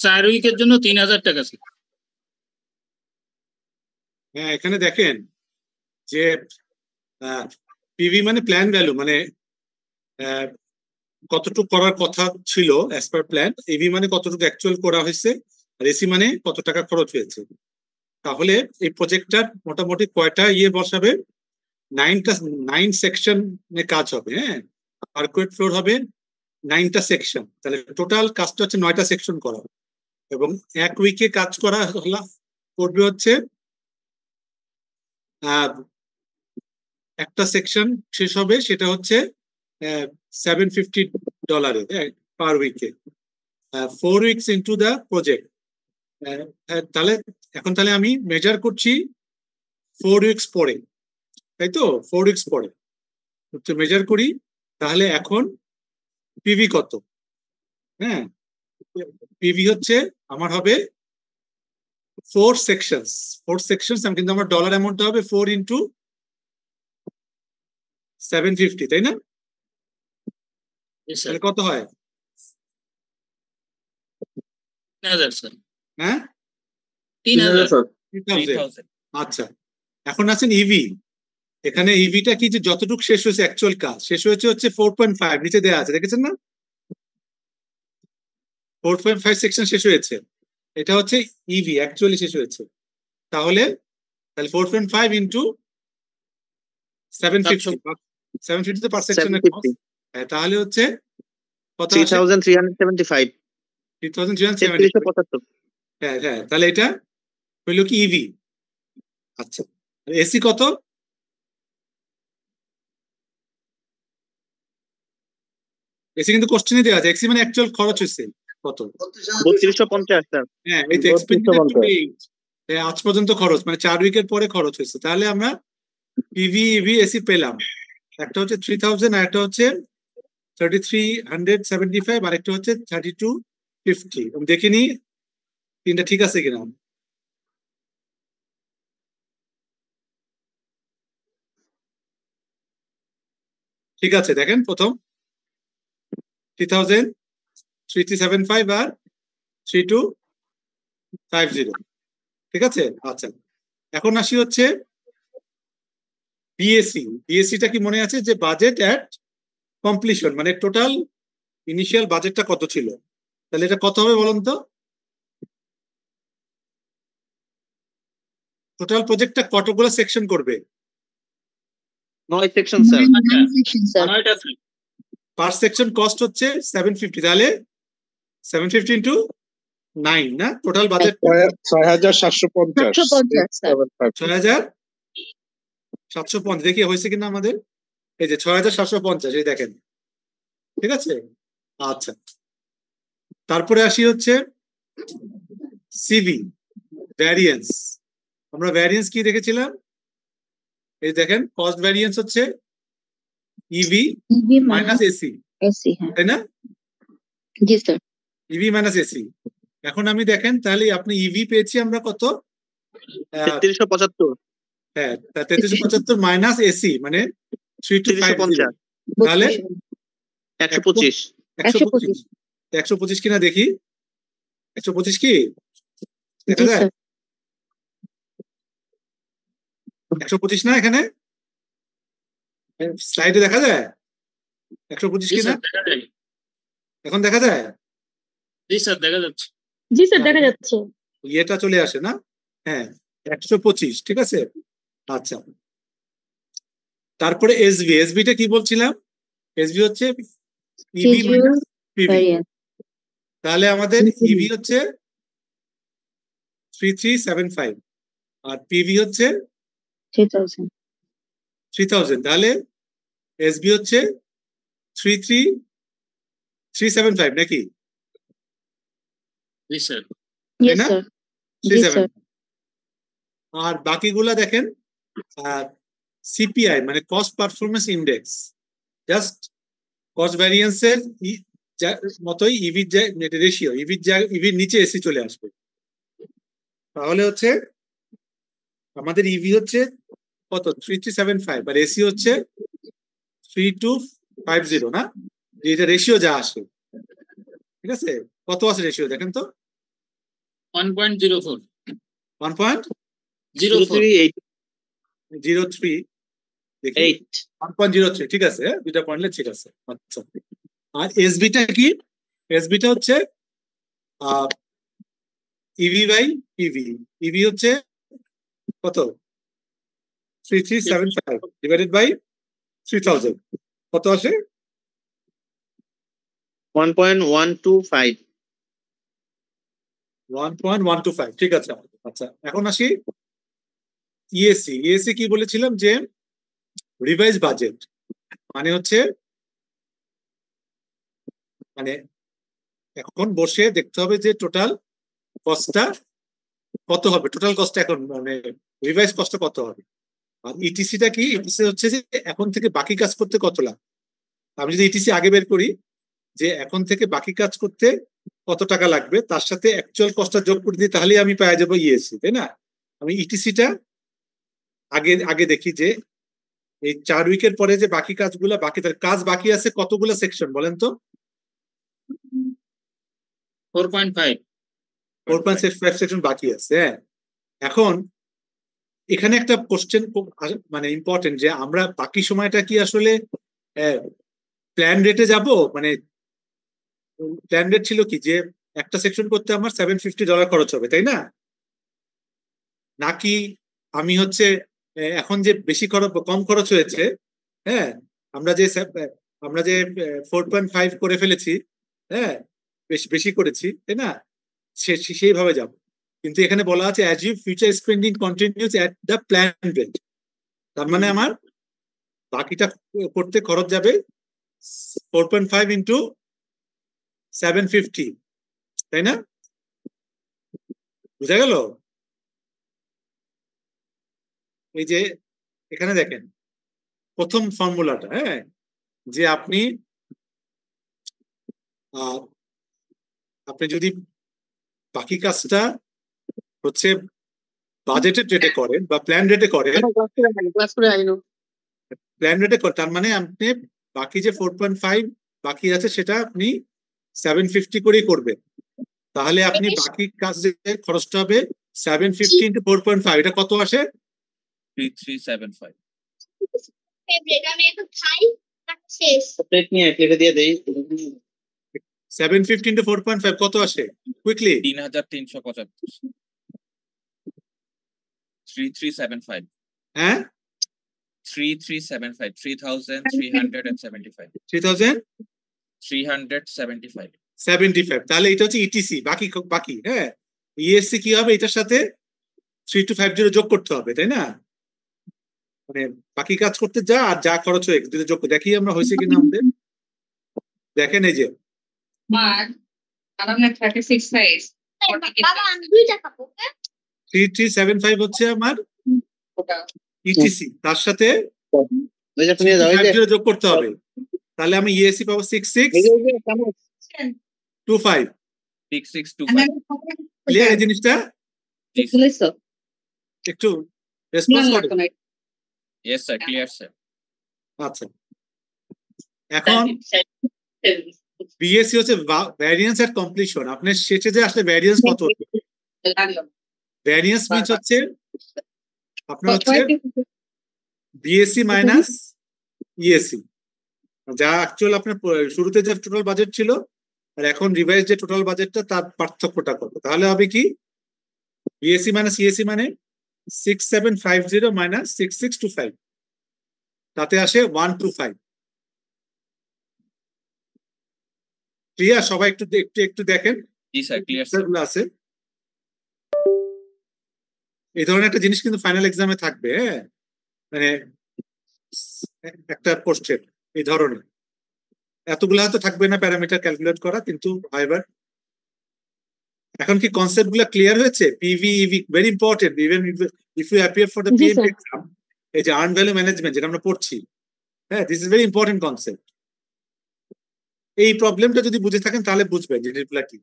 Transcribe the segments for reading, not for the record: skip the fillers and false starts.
4 উইকের জন্য 3000 টাকা স্যার। হ্যাঁ, এখানে দেখেন যে পিভি মানে প্ল্যান ভ্যালু, মানে কতটুকু করার কথা ছিল অ্যাজ পার প্ল্যান, ইভি মানে কতটুকু অ্যাকচুয়াল করা হয়েছে, আর এসি মানে কত টাকা খরচ হয়েছে। তাহলে এই প্রজেক্টটার মোটামুটি কয়টা বসাবে? 9 সেকশনে কাজ হবে। হ্যাঁ, পার্কুয়েট ফ্লোর হবে 9টা সেকশন, তাহলে টোটাল কাজটা হচ্ছে 9টা সেকশন করা, এবং এক উইকে কাজ করা করবে হচ্ছে একটা সেকশন শেষ হবে সেটা হচ্ছে $750 পার উইকে, 4 উইকস ইন্টু দ্য প্রজেক্ট। তাহলে আমি মেজার করছি 4 উইকস পরে, তাই তো? 4 উইকস পরে মেজার করি, তাহলে এখন পিভি কত? হ্যাঁ, পিভি হচ্ছে আমার হবে 4 সেকশনস, কিন্তু আমার ডলার অ্যামাউন্টটা হবে 4 ইন্টু 750, তাই না? তাহলে কত হয়? 3000 স্যার। হ্যাঁ, 3000। আচ্ছা, এখন আছেন ইভি। এখানে ইভিটা কি, যে যতটুকু শেষ হয়েছে অ্যাকচুয়াল কাজ শেষ হয়েছে হচ্ছে 4.5, নিচে দেওয়া আছে, দেখেছেন না? 4.5 সেকশন শেষ হয়েছে, এটা হচ্ছে ইভি অ্যাকচুয়ালি শেষ হয়েছে। তাহলে 4.5 ইন্টু 750 পার সেকশনের কস্ট, তাহলে হচ্ছে কত? 3375। 3375। হ্যাঁ হ্যাঁ, তাহলে এটা হইল কি ইভি। আচ্ছা, এসি কত? এসি কিন্তু কোশ্চেনে দেওয়া আছে, এসি মানে অ্যাকচুয়াল খরচ হয়েছে কত? 3250। হ্যাঁ, এই তো এক্সপেন্ডিচার টু পে আজ পর্যন্ত খরচ, মানে 4 উইকের পরে খরচ হয়েছে। তাহলে আমরা পিভি, ইভি, এসি পেলাম। একটা হচ্ছে 3000, আর একটা হচ্ছে 3375, আর একটা হচ্ছে 3250। দেখিনি তিনটা ঠিক আছে কিনা। ঠিক আছে, দেখেন প্রথম 3000, 3375 আর 3250, ঠিক আছে। আচ্ছা, এখন আসি হচ্ছে বিএসি। বিএসিটা কি মনে আছে? যে বাজেট অ্যাট কমপ্লিশন, মানে টোটাল ইনিশিয়াল বাজেটটা কত ছিল। তাহলে এটা কত হবে বলুন তো? টোটাল প্রজেক্টটা কতগুলো সেকশন করবে? 9 section sir. Per section cost হচ্ছে 750, তাহলে 750 ইন্টু 9, না? Total budget 6750। 6750। দেখি হয়েছে কিনা আমাদের। এই যে 6750, এই দেখেন, ঠিক আছে। আচ্ছা, তারপরে আসি হচ্ছে সিভি ভ্যারিয়েন্স। আমরা ভ্যারিয়েন্স কি দেখেছিলাম? এই দেখেন, কস্ট ভ্যারিয়েন্স হচ্ছে ইভি মাইনাস এসি, তাই না? জি স্যার। EV minus AC. এখন আমি দেখেন, তাহলে আপনি ইভি পেয়েছি আমরা কত? 3375। হ্যাঁ, 3375 মাইনাস এসি মানে 3250, তাহলে 125। 125 কিনা দেখি। 125 কি দেখা যায়? 125 না? এখানে স্লাইডে দেখা যায় 125 কিনা? এখন দেখা যায়? জি স্যার, দেখা যাচ্ছে। জি স্যার, দেখা যাচ্ছে। এটা চলে আসে না? হ্যাঁ, 125, ঠিক আছে। আচ্ছা, তারপরে এসবি। এসবিটা কি বলছিলাম? এসবি হচ্ছে ইভি মাইনাস পিভি। তাহলে আমাদের ইভি হচ্ছে 3375 আর পিভি হচ্ছে 3000। তাহলে এসবি হচ্ছে 33375 নাকি? জি স্যার। আর বাকিগুলা দেখেন সিপিআই মানে cost performance index, just cost ভ্যারিয়েন্সের মতোই ইভির রেশিও, ইভির নিচে এসি চলে আসবে। তাহলে হচ্ছে আমাদের ইভি হচ্ছে কত? 3375, আর এসি হচ্ছে 3250, না? এটা রেশিও যা আসে, ঠিক আছে। কত আছে রেশিও দেখেন তো? 1.04 1.03 দেখি 1.03 ঠিক আছে, দুইটা পয়েন্টলে ঠিক আছে। আচ্ছা, আর এসবিটা কি? এসবিটা হচ্ছে ইভি বাই পিভি। ইভি হচ্ছে কত? 3375 ডিভাইডেড বাই 3000 কত আসে? 1.125। 1.125 ঠিক আছে। আচ্ছা, এখন আসি ইএসি। ইএসি কি বলেছিলাম যে রিভাইজ বাজেট মানে হচ্ছে, মানে এখন বসে দেখতে হবে যে টোটাল কস্টটা কত হবে, টোটাল কস্টটা এখন মানে রিভাইজ কস্টটা কত হবে। আর ইটিসিটা কি? ইটিসি হচ্ছে যে এখন থেকে বাকি কাজ করতে কত লাখ। আমি যদি ইটিসি আগে বের করি যে এখন থেকে বাকি কাজ করতে কত টাকা লাগবে, তার সাথে অ্যাকচুয়াল কস্টটা যোগ করে দিই, তাহলেই আমি পেয়ে যাবো ইএসি, তাই না? আমি ইটিসিটা আগে আগে দেখি যে এই 4 উইকের পরে যে বাকি কাজগুলো কাজ বাকি আছে কতগুলো সেকশন বলেন তো? 4.5 4.65 সেকশন বাকি আছে। হ্যাঁ, এখন এখানে একটা কোশ্চেন মানে ইম্পর্টেন্ট, যে আমরা বাকি সময়টা কি আসলে প্ল্যান রেটে যাব? মানে প্ল্যান রেট ছিল কি যে একটা সেকশন করতে আমার $750 খরচ হবে, তাই না? নাকি আমি হচ্ছে এখন যে বেশি খরচ কম খরচ হয়েছে, হ্যাঁ, আমরা যে 4.5 করে ফেলেছি, হ্যাঁ, বেশি বেশি করেছি, তাই না? সেইভাবে যাব। কিন্তু এখানে বলা আছে as you future spending continues at the plan rate, তার মানে আমার বাকিটা করতে খরচ যাবে 4.5 ইন্টু 750, তাই না? বুঝা গেল? এই যে এখানে দেখেন প্রথম ফর্মুলাটা, হ্যাঁ, যে আপনি যদি বাকি কাজটা হচ্ছে বাজেটেড রেটে করেন বা প্ল্যান রেটে করেন, তার মানে আপনি বাকি যে 4.5 বাকি আছে সেটা আপনি 750 করেই করবেন। তাহলে আপনি বাকি কাজের খরচটা হবে 750 ইন্টু 4.5, এটা কত আসে? 3375 প্লেট নিয়ে প্লেটে দিয়ে দেই। 750 ইন্টু 4.5 কত আসে? কুইকলি 3375 3375 হ্যাঁ 3375 3375 3375 375 তাহলে এটা হচ্ছে ইটিসি বাকি হ্যাঁ। ইএসসি কি হবে? এটার সাথে 3250 যোগ করতে হবে, তাই না? মানে বাকি কাজ করতে যা আর যা খরচ হয়ে গেছে যোগ দেখি আমরা হয়েছে কিনা আমাদের। দেখেন এই যে 3375 হচ্ছে আমার ইটিসি, তার সাথে 3250 যোগ করতে হবে, তাহলে আমি ইএসসি পাবো 6625। 6625 ক্লিয়ার এই জিনিসটা? একটু রেসপন্স করুন। Yes sir, clear sir. আচ্ছা, এখন বিএসসি হচ্ছে ভ্যারিয়েন্স এট কমপ্লিশন। আপনার শেষে যে আসলে ভ্যারিয়েন্স কত হবে? ভ্যারিয়েন্স মিন্স হচ্ছে আপনার হচ্ছে বিএসসি মাইনাস ইএসসি, যা অ্যাকচুয়াল আপনার শুরুতে যে টোটাল বাজেট ছিল আর এখন রিভাইজ যে টোটাল বাজেটটা তার পার্থক্যটা কত। তাহলে হবে কি বিএসসি মাইনাস ইএসসি মানে 6750 মাইনাস 6625, তাতে আসে 125। ক্লিয়ার সবাই? একটু একটু একটু দেখেন জি স্যার, ক্লিয়ার স্যার। আছে এই ধরনের একটা জিনিস কিন্তু ফাইনাল এক্সামে থাকবে, হ্যাঁ, মানে একটা কোশ্চেন এই ধরনের। এতগুলো হয়তো থাকবে না প্যারামিটার ক্যালকুলেট করা, কিন্তু হাইবার এখন কি কনসেপ্ট গুলো ক্লিয়ার হয়েছে? PV EV very important, even if you appear for the G, PM sir. Exam. এই যে আর্ন ভ্যালু ম্যানেজমেন্ট যেটা আমরা পড়ছি, হ্যাঁ, this is very important concept. এই প্রবলেমটা যদি বুঝে থাকেন তাহলে বুঝবেন জিনিসগুলা কি।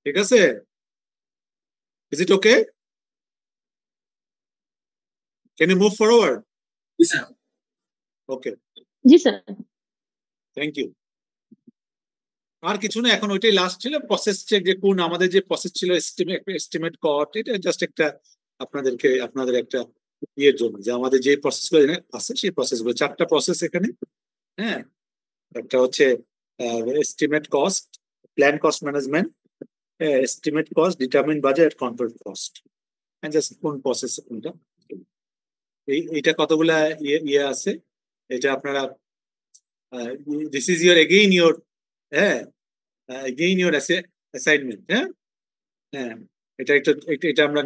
ঠিক আছে? Is it okay? Can you move forward? Okay, G sir thank you. আর কিছু না, এখন ওইটাই লাস্ট ছিল প্রসেস চেক, যে কোন আমাদের যে প্রসেস ছিল এস্টিমেট কট, এটা জাস্ট একটা আপনাদের একটা ইয়ের জন্য, যে আমাদের যে প্রসেসগুলো আছে সেই প্রসেসগুলো, 4টা প্রসেস এখানে। হ্যাঁ, একটা হচ্ছে estimate cost, plan cost management, estimate cost, determine budget, control cost. Just কোন প্রসেস কোনটা, এইটা কতগুলা ইয়ে আছে, এটা আপনারা this is your again your assignment. হ্যাঁ হ্যাঁ, এটা আমরা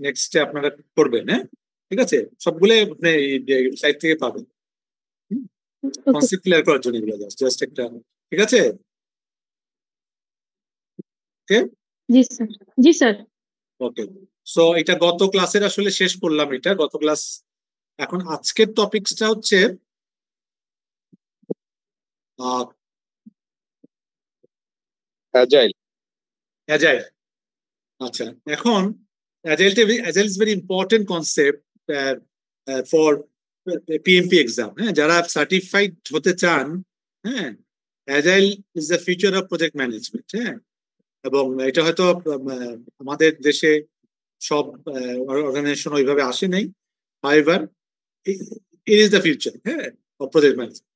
নেক্সটে আপনারা করবেন। হ্যাঁ, ঠিক আছে, সবগুলো আপনি সাইট থেকে পাবেন। কনসেপ্ট ক্লিয়ার করার জন্য এগুলো জাস্ট একটা, ঠিক আছে? ওকে জি স্যার ওকে, সো এটা গত ক্লাসের আসলে শেষ করলাম, এটা গত ক্লাস। এখন আজকের টপিকসটা হচ্ছে অ্যাজাইল। অ্যাজাইল। আচ্ছা, এখন agile is very important concept for PMP exam. হ্যাঁ, যারা সার্টিফাইড হতে চান, হ্যাঁ, agile is the future of project management. হ্যাঁ, এবং এটা হয়তো আমাদের দেশে সব অর্গানাইজেশন ওইভাবে আসে নাই। However it is the future, হ্যাঁ, অফ প্রজেক্ট ম্যানেজমেন্ট।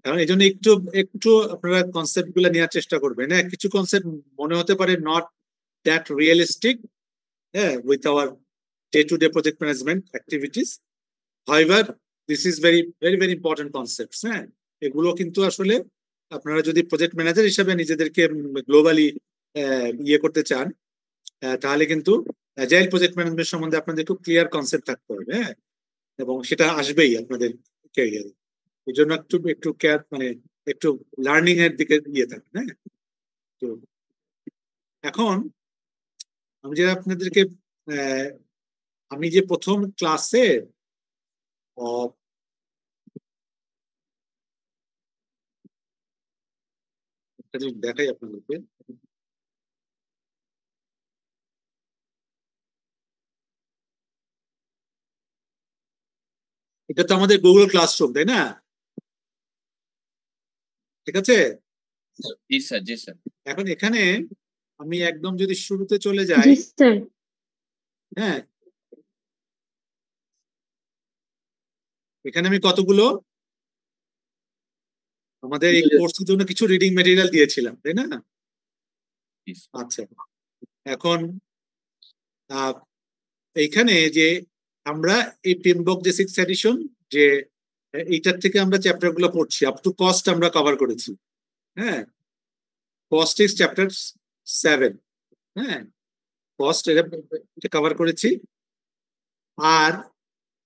এখন এই জন্য একটু আপনারা কনসেপ্ট গুলো নেওয়ার চেষ্টা করবেন। হ্যাঁ, কিছু কনসেপ্ট মনে হতে পারে নট দ্যাট রিয়েলিস্টিক, হ্যাঁ, with our day-to-day project management activities. However, this is very very very important concepts. হ্যাঁ, এগুলো কিন্তু আসলে আপনারা যদি প্রজেক্ট ম্যানেজার হিসেবে নিজেদেরকে গ্লোবালি ইয়ে করতে চান, তাহলে কিন্তু অ্যাজাইল প্রজেক্ট ম্যানেজমেন্ট সম্বন্ধে আপনাদের খুব ক্লিয়ার কনসেপ্ট থাকতে হবে। হ্যাঁ, এবং সেটা আসবেই আপনাদের ক্যারিয়ারে। এই জন্য একটু কেয়ার, মানে একটু লার্নিং এর দিকে ইয়ে থাকবে। হ্যাঁ, তো এখন আমি যে প্রথম ক্লাসে দেখাই আপনাদেরকে, এটা তো আমাদের গুগল ক্লাসরুম, তাই না? ঠিক আছে, জি স্যার, জি স্যার। এখন এখানে আমি একদম যদি শুরুতে চলে যাই, জি স্যার হ্যাঁ, এখানে আমি কতগুলো আমাদের এই কোর্সের জন্য কিছু রিডিং মেটেরিয়াল দিয়েছিলাম, তাই না? আচ্ছা, এখন এইখানে যে আমরা এই পিএমবক যে 6th এডিশন, যে এইটার থেকে আমরা চ্যাপ্টার গুলো পড়ছি, আপ টু কস্ট আমরা কভার করেছি। হ্যাঁ, কস্ট ইজ চ্যাপ্টার 7। হ্যাঁ, কস্ট এটা কভার করেছি। আর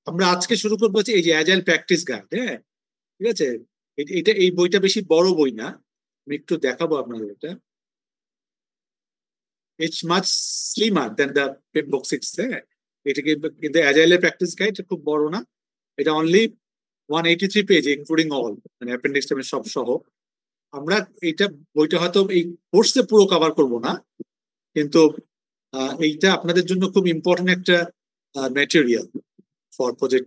আমরা আজকে শুরু করবো এই যে অ্যাজাইল প্র্যাকটিস গাইড। হ্যাঁ, ঠিক আছে, এই বইটা বেশি বড় বই না, আমি একটু দেখাবো আপনাদের। এটা ইটস মাচ স্লিমার দেন দ্য পিএমবক 6। হ্যাঁ, এটা কিন্তু অ্যাজাইলের প্র্যাকটিস গাইড খুব বড় না, এটা অনলি 183 পেজ ইনক্লুডিং অল, মানে অ্যাপেন্ডিক্স সব সহ। আমরা বইটা হয়তো এই কোর্সে পুরো কভার করব না, কিন্তু এইটা আপনাদের জন্য খুব ইম্পর্টেন্ট একটা ম্যাটেরিয়াল ফর প্রজেক্ট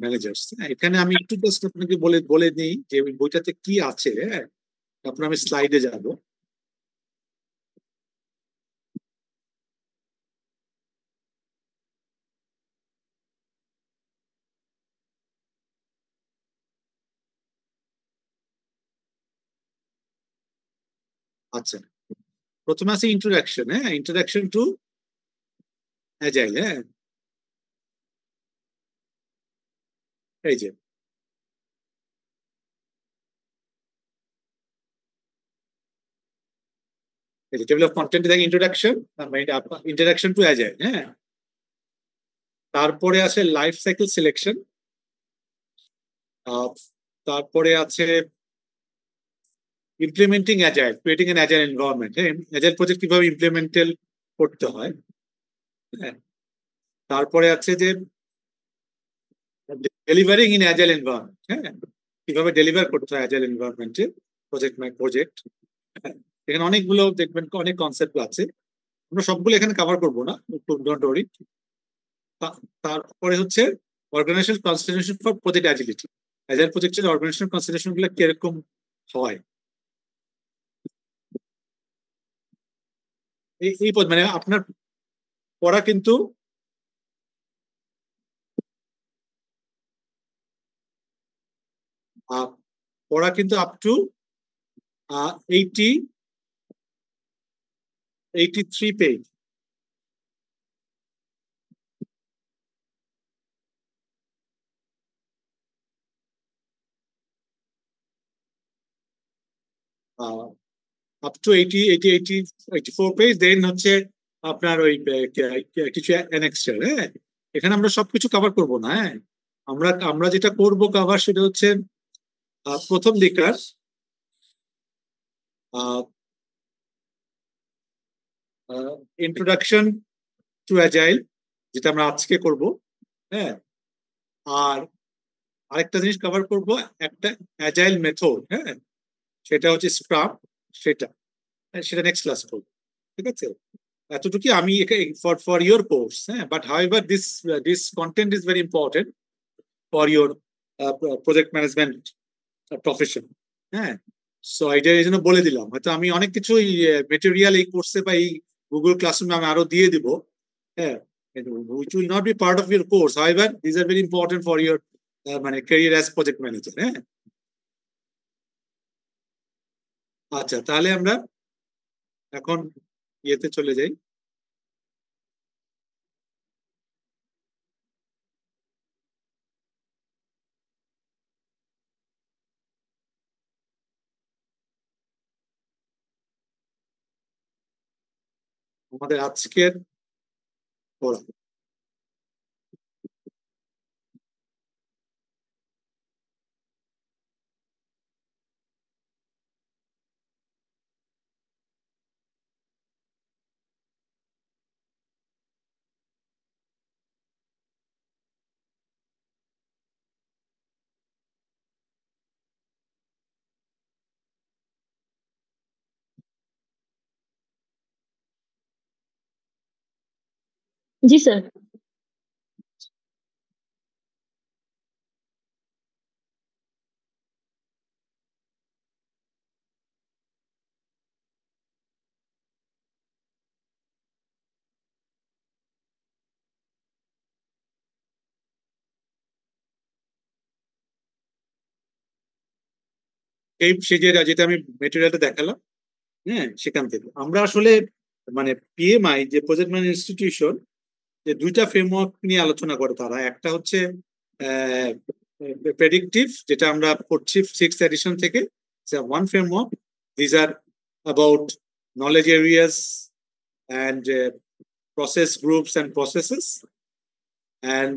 ম্যানেজার্স। এখানে আমি একটু জাস্ট আপনাকে বলে নিই যে বইটাতে কি আছে। হ্যাঁ, তারপর আমি স্লাইডে যাব। আচ্ছা, প্রথমে আছে ইন্ট্রোডাকশন। হ্যাঁ, ইন্ট্রোডাকশন টু অ্যাজাইল। হ্যাঁ, এই যে টেবিল অফ কন্টেন্ট থেকে ইন্ট্রোডাকশন টু অ্যাজাইল। হ্যাঁ, তারপরে আছে লাইফ সাইকেল সিলেকশন, তারপরে আছে implementing agile, creating N agile environment. হ্যাঁ, অ্যাজাইল প্রজেক্ট কিভাবে ইমপ্লিমেন্টাল করতে হয়। হ্যাঁ, তারপরে আছে যে ডেলিভারিং ইন অ্যাজাইল এনভায়রনমেন্ট। হ্যাঁ, কিভাবে ডেলিভার করতে হয় অ্যাজাইল এনভায়রনমেন্টে প্রজেক্ট। এখানে অনেকগুলো দেখবেন, অনেক কনসেপ্ট আছে। আমরা সবগুলো এখানে কভার করবো না, ডোন্ট ওয়ারি। তারপরে হচ্ছে organization consideration for project agility. অ্যাজাইল প্রজেক্টের অর্গানাইজেশন কনসিডারেশন গুলো কিরকম হয়, এই মানে আপনার পড়া কিন্তু up to 83 page. Up to 84 page. Then হচ্ছে আপনার ওই কিছু অ্যানেক্সার। হ্যাঁ, এখানে আমরা সবকিছু কভার করব না। হ্যাঁ, আমরা যেটা করব কভার সেটা হচ্ছে প্রথম দিককার ইন্ট্রোডাকশন টু অ্যাজাইল, যেটা আমরা আজকে করব। হ্যাঁ, আর আরেকটা জিনিস কভার করব, একটা অ্যাজাইল মেথড। হ্যাঁ, সেটা হচ্ছে স্ক্রাম, সেটা নেক্সট ক্লাস করবো। ঠিক আছে, এতটুকু আমি ফর ইউর কোর্স। হ্যাঁ, but however this content is very important for your project management profession. হ্যাঁ, সো এটা এই জন্য বলে দিলাম। হয়তো আমি অনেক কিছু মেটেরিয়াল এই কোর্সে বা এই গুগল ক্লাসরুমে আমি আরো দিয়ে দিব। হ্যাঁ, which will not be part of your course. However, these are very important for your মানে career as project manager. হ্যাঁ, আচ্ছা, তাহলে আমরা এখন ইয়েতে চলে যাই। আমাদের আজকের পড়া जी सर। এই যেটা আমি মেটেরিয়ালটা দেখালাম, হ্যাঁ, সেখান থেকে আমরা আসলে মানে পিএমআই যে প্রজেক্ট ম্যানেজমেন্ট ইনস্টিটিউশন, যে দুইটা ফ্রেমওয়ার্ক নিয়ে আলোচনা করে তারা। একটা হচ্ছে প্রেডিক্টিভ, যেটা আমরা পড়ছি 6th এডিশন থেকে। One framework, these are about knowledge areas and process groups and processes, and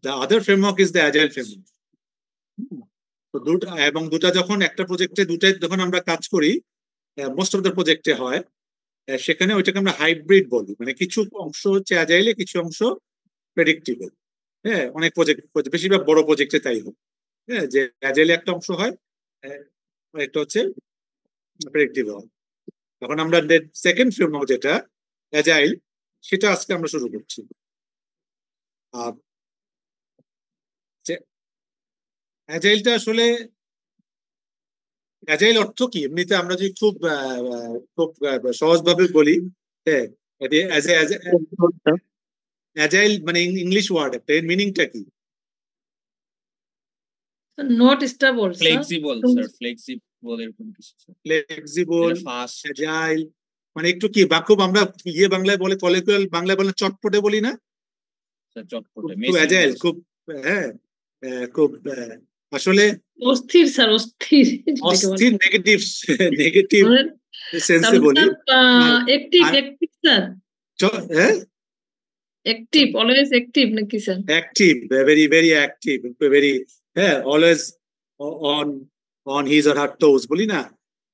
the other framework is the agile framework. তো এবং দুটা যখন একটা প্রজেক্টে দুটাই যখন আমরা কাজ করি, মোস্ট অফ দ্য প্রজেক্টে হয়, সেখানে ওইটাকে আমরা হাইব্রিড বলি। মানে কিছু অংশ হচ্ছে অ্যাজাইলে, কিছু অংশ প্রেডিক্টিবল। হ্যাঁ, অনেক প্রজেক্ট, বেশিরভাগ বড় প্রজেক্টে তাই হয়। হ্যাঁ, যে অ্যাজাইলে একটা অংশ হয়, একটা হচ্ছে প্রেডিক্টিবল। তখন আমরা সেকেন্ড ফ্রেমওয়ার্ক যেটা অ্যাজাইল, সেটা আজকে আমরা শুরু করছি। অ্যাজাইলটা আসলে, অ্যাজাইল অর্থ কি এমনিতে আমরা যদি খুব সহজভাবে বলি, হ্যাঁ, অ্যাজাইল মানে ইংলিশ ওয়ার্ড, একটা এর মিনিংটা কি? Not stable, flexible sir, flexible এরকম কিছু। ফ্লেক্সিবল, ফাস্ট, অ্যাজাইল মানে একটু কি খুব আমরা ইয়ে বাংলায় বলে, কলিকুয়াল বাংলায় বলে চটপটে বলি না? চটপটে, খুব অ্যাজাইল, খুব, হ্যাঁ, খুব আসলে অস্থির স্যার, অস্থির। অস্থির নেগেটিভ সেন্সে বলি। অ্যাক্টিভ স্যার, হ্যাঁ, অ্যাক্টিভ, অলওয়েজ অ্যাক্টিভ নাকি sir? Active, very very active, very, হ্যাঁ, always on his or her toes বলি না,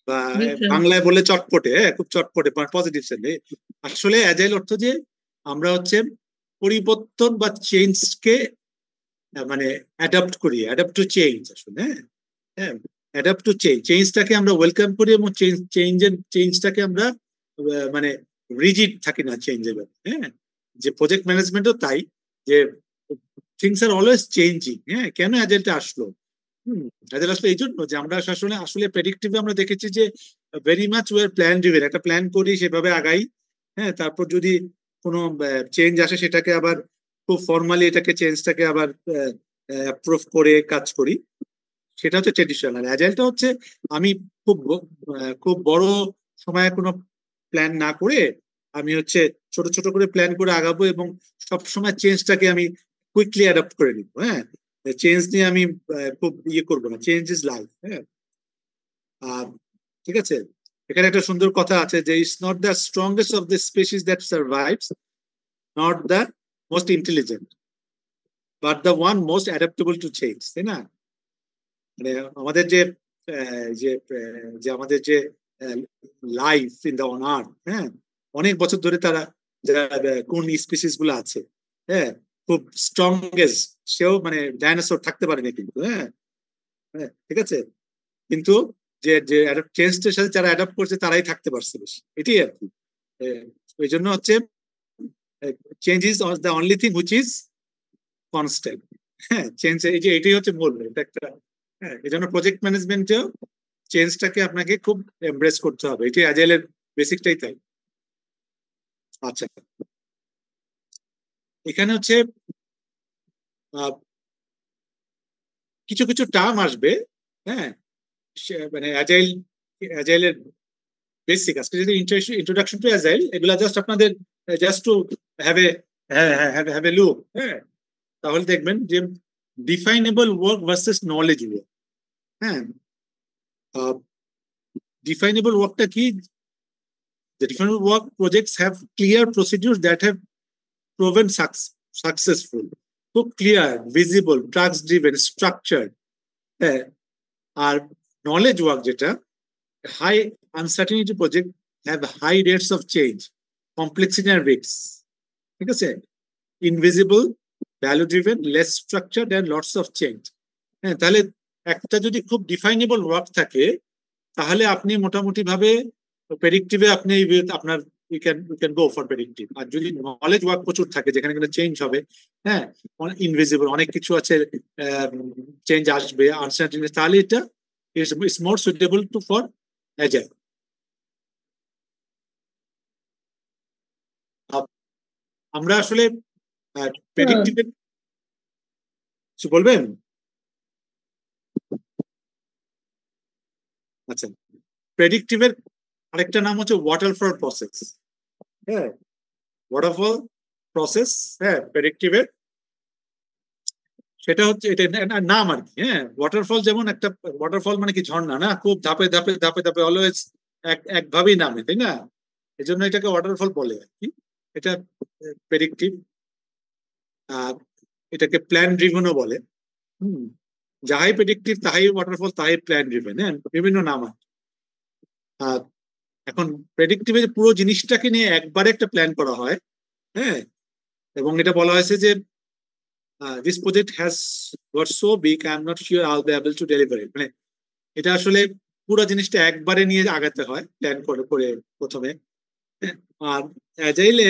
বা বাংলায় বলে চটপটে। হ্যাঁ, খুব চটপটে, পজিটিভ সেন্সে। আসলে অ্যাজাইল অর্থ যে আমরা হচ্ছে পরিবর্তন বা চেঞ্জকে মানে অ্যাডাপ্ট করি, অ্যাডাপ্ট টু চেঞ্জ আসলে। হ্যাঁ, অ্যাডাপ্ট টু চেঞ্জটাকে আমরা ওয়েলকাম করি, এবং চেঞ্জটাকে আমরা মানে রিজিড থাকি না চেঞ্জের ব্যাপারে। হ্যাঁ, যে প্রজেক্ট ম্যানেজমেন্টও তাই, যে থিংস আর অলওয়েজ চেঞ্জিং। হ্যাঁ, কেন অ্যাজাইলটা আসলো? অ্যাজাইল আসলে এই জন্য যে আমরা আসলে আসলে প্রেডিক্টিভে আমরা দেখেছি যে very much war plan driven, একটা প্ল্যান করি সেভাবে আগাই। হ্যাঁ, তারপর যদি কোনো চেঞ্জ আসে সেটাকে আবার খুব ফর্মালি এটাকে চেঞ্জটাকে আবার অ্যাপ্রুভ করে কাজ করি, সেটা হচ্ছে ট্রেডিশনাল। অ্যাজাইলটা হচ্ছে আমি খুব বড় সময়ে কোনো প্ল্যান না করে আমি হচ্ছে ছোট ছোট করে প্ল্যান করে আগাবো এবং সবসময় চেঞ্জটাকে আমি কুইকলি অ্যাডাপ্ট করে নিব। হ্যাঁ, চেঞ্জ নিয়ে আমি খুব ইয়ে করবো না, চেঞ্জ ইজ লাইফ। হ্যাঁ, ঠিক আছে। এখানে একটা সুন্দর কথা আছে যে it's not the strongest of the species that survives, not the most intelligent, but the one most adaptable to change. তাই না? মানে আমাদের যে আমাদের যে life in the on earth, হ্যাঁ, অনেক বছর ধরে তারা যারা কোন স্পিসিস গুলো আছে, হ্যাঁ, খুব স্ট্রংগেস্ট, সেও মানে ডাইনোসর থাকতে পারেনি কিন্তু। হ্যাঁ, ঠিক আছে, কিন্তু যে যে চেঞ্জের সাথে যারা অ্যাডাপ্ট করছে তারাই থাকতে পারছে বেশি, এটাই আর কি। ওই জন্য হচ্ছে change is the only thing which is constant. হ্যাঁ, চেঞ্জ এই যে এটাই হচ্ছে মূল, এটা একটা। হ্যাঁ, এই জন্য প্রজেক্ট ম্যানেজমেন্টেও চেঞ্জটাকে আপনাকে খুব এমব্রেস করতে হবে, এটাই অ্যাজাইলের বেসিকটাই তাই। আচ্ছা, এখানে হচ্ছে কিছু কিছু টার্ম আসবে। হ্যাঁ, মানে অ্যাজাইলের বেসিক আজকে যদি ইন্ট্রোডাকশন টু অ্যাজাইল, এগুলা জাস্ট আপনাদের just to have a look. হ্যাঁ, তাহলে দেখবেন যে definable work versus knowledge work. হ্যাঁ, ডিফাইনেবল ওয়ার্কটা কি? The definable work projects have clear procedures that have proven successful. So clear, visible, task-driven, structured. Our knowledge work, যেটা high uncertainty project have high rates of change, complexity and risks. ঠিক আছে? Invisible, value-driven, less structured and lots of change. হ্যাঁ, তাহলে একটা যদি খুব definable work থাকে তাহলে আপনি মোটামুটি ভাবে প্রেডিক্টিভে আপনি আপনার you can go for predictive. আর যদি নলেজ ওয়ার্ক প্রচুর থাকে যেখানে কিন্তু চেঞ্জ হবে, হ্যাঁ, ইনভিজিবল অনেক কিছু আছে, চেঞ্জ আসবে, আনসার্টেনিটি, তাহলে এটা it's more suitable to for agile. আমরা আসলে প্রেডিক্টিভের কিছু বলবেন? আচ্ছা, প্রেডিক্টিভের আরেকটা নাম হচ্ছে ওয়াটারফল প্রসেস। হ্যাঁ, ওয়াটারফল প্রসেস, হ্যাঁ, প্রেডিক্টিভের সেটা হচ্ছে এটা নাম আর কি। হ্যাঁ, ওয়াটারফল যেমন একটা ওয়াটারফল মানে কি ঝর্ণা না, খুব ধাপে ধাপে ধাপে ধাপে অলওয়েজ একভাবেই নামে, তাই না? এই জন্য এটাকে ওয়াটারফল বলে আর কি। এটা প্রেডিক্টিভ। আর এটাকে প্ল্যান ড্রিভেনও বলে। যাহাই প্রেডিক্টিভ তাহাই ওয়াটারফল, তাহাই প্ল্যান ড্রিভেন। হ্যাঁ, বিভিন্ন নাম আছে। আর এখন প্রেডিক্টিভে পুরো জিনিসটাকে নিয়ে একবারে একটা প্ল্যান করা হয়। হ্যাঁ, এবং এটা বলা হয়েছে যে this project has got so big, I'm not sure I'll be able to deliver it. মানে এটা আসলে পুরো জিনিসটা একবারে নিয়ে আগাতে হয় প্ল্যান করে করে প্রথমে। আর অ্যাজাইলে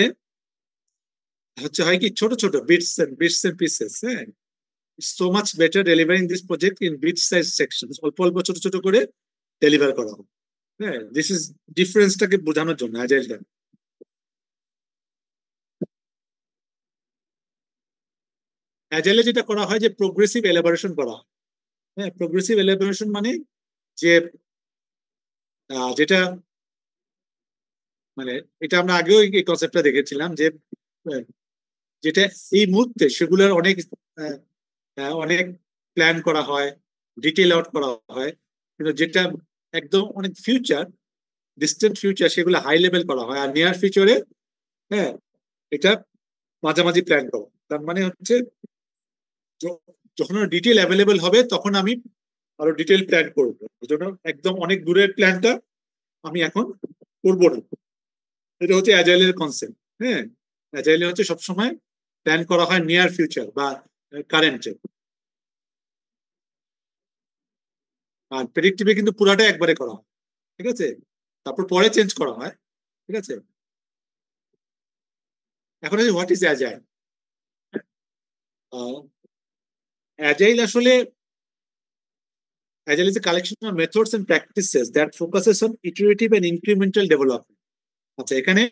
হচ্ছে হয় কি ছোট ছোট বিটস এন্ড পিসেস। হ্যাঁ, so much better delivering this project in bit size sections, অল্প অল্প ছোট ছোট করে ডেলিভার করা হবে। হ্যাঁ, দিস ইজ ডিফারেন্সটাকে বোঝানোর জন্য অ্যাজাইলটা। অ্যাজাইলে যেটা করা হয় যে প্রোগ্রেসিভ এলাবোরেশন করা হয়। হ্যাঁ, প্রোগ্রেসিভ এলাবোরেশন মানে যে যেটা মানে এটা আমরা আগেও এই কনসেপ্টটা দেখেছিলাম যে যেটা এই মুহূর্তে সেগুলোর অনেক অনেক প্ল্যান করা হয়, ডিটেল আউট করা হয়, কিন্তু যেটা একদম অনেক ফিউচার, ডিস্টেন্ট ফিউচার, সেগুলো হাই লেভেল করা হয়। আর নিয়ার ফিউচারে হ্যাঁ এটা মাঝামাঝি প্ল্যান করা। তার মানে হচ্ছে যখন ডিটেল অ্যাভেলেবেল হবে তখন আমি আরো ডিটেল প্ল্যান করবো। এই জন্য একদম অনেক দূরের প্ল্যানটা আমি এখন করবো না। এটা হচ্ছে অ্যাজাইলের কনসেপ্ট। হ্যাঁ, অ্যাজাইলে হচ্ছে সবসময় প্ল্যান করা হয় নিয়ার ফিউচার বা কারেন্টে। আর প্রেডিক্টিভে কিন্তু পুরাটা একবারে করা হয়, ঠিক আছে, তারপর পরে চেঞ্জ করা হয়, ঠিক আছে। এখন হোয়াট ইজ অ্যাজাইল? অ্যাজাইল আসলে Agile is a collection of methods and practices that focuses on iterative and incremental development. আচ্ছা, এখানে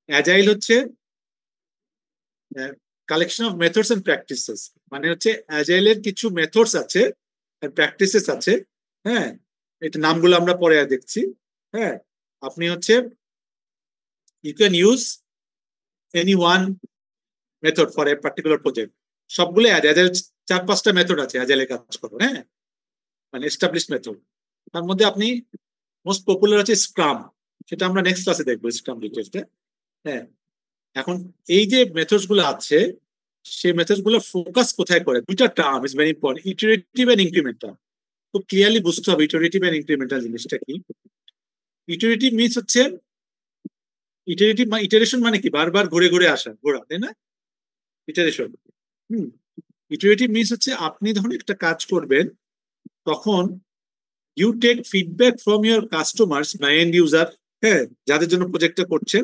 Agile হচ্ছে collection of methods and practices, মানে হচ্ছে Agile এর কিছু মেথডস আছে আর প্র্যাকটিসেস আছে। হ্যাঁ, এটা নামগুলো আমরা পরে দেখছি। হ্যাঁ, আপনি হচ্ছে you can use any one method for a particular project. সবগুলো Agile 4-5টা মেথড আছে Agile এ কাজ করো। হ্যাঁ, মানে এস্টাবলিশ মেথড। তার মধ্যে আপনি মোস্ট পপুলার আছে স্ক্রাম, সেটা আমরা নেক্সট ক্লাসে দেখবো স্ক্রাম ডিটেইলসটা। হ্যাঁ, এখন এই যে মেথডস গুলো আছে সেই মেথডস গুলো ফোকাস কোথায় করে? দুইটা term is very important, iterative and incremental. খুব ক্লিয়ারলি বুঝতে হবে ইটারেটিভ এন্ড ইনক্রিমেন্টাল জিনিসটা কি। ইটারেটিভ মিনস হচ্ছে ইটারেশন মানে কি? বারবার ঘুরে ঘুরে আসা, ঘোরা, তাই না? ইটারেশন। ইটারেটিভ মিনস হচ্ছে আপনি ধরুন একটা কাজ করবেন, তখন you take feedback from your customers বা এন্ড ইউজার, হ্যাঁ, যাদের জন্য প্রজেক্টটা করছেন,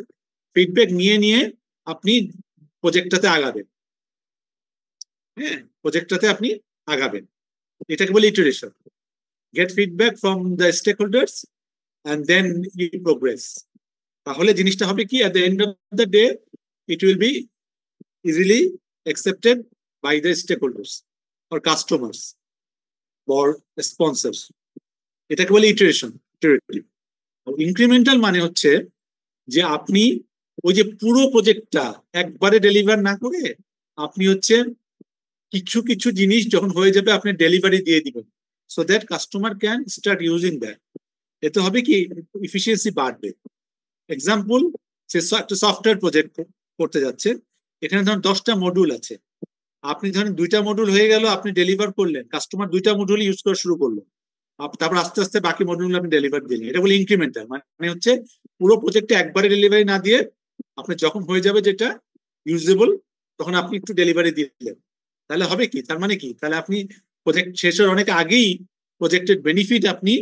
ফিডব্যাক নিয়ে নিয়ে আপনি প্রজেক্টটাতে আগাবেন। হ্যাঁ, প্রজেক্টটাতে আপনি আগাবেন, এটাকে বলে iteration. Get feedback from the stakeholders and then you progress. তাহলে জিনিসটা হবে কি, at the end of the day it will be easily accepted by the stakeholders or customers or sponsors. এটাকে বলে ইটারেশন, ইটারেটিভ। ইনক্রিমেন্টাল মানে হচ্ছে যে আপনি ওই যে পুরো প্রজেক্টটা একবারে ডেলিভার না করে আপনি হচ্ছে কিছু কিছু জিনিস যখন হয়ে যাবে আপনি ডেলিভারি দিয়ে দিবেন, so that customer can start using that. এতে হবে কি, এফিসিয়েন্সি বাড়বে। এক্সাম্পল, সে একটা সফটওয়্যার প্রজেক্ট করতে যাচ্ছে, এখানে ধরুন 10টা মডিউল আছে, আপনি ধরেন 2টা মডিউল হয়ে গেল, আপনি ডেলিভার করলেন, কাস্টমার 2টা মডিউল ইউজ করা শুরু করলো, তারপর আস্তে আস্তে বাকি মডিউল আপনি ডেলিভার দিলেন। এটা বলে ইনক্রিমেন্টাল, মানে হচ্ছে পুরো প্রজেক্টে একবারে ডেলিভারি না দিয়ে আপনি যখন হয়ে যাবে যেটা ইউজেবল তখন আপনি একটু ডেলিভারি দিলেন। তাহলে হবে কি, তার মানে কি, তাহলে আপনি প্রজেক্ট শেষের অনেক আগেই প্রজেক্টের বেনিফিট আপনি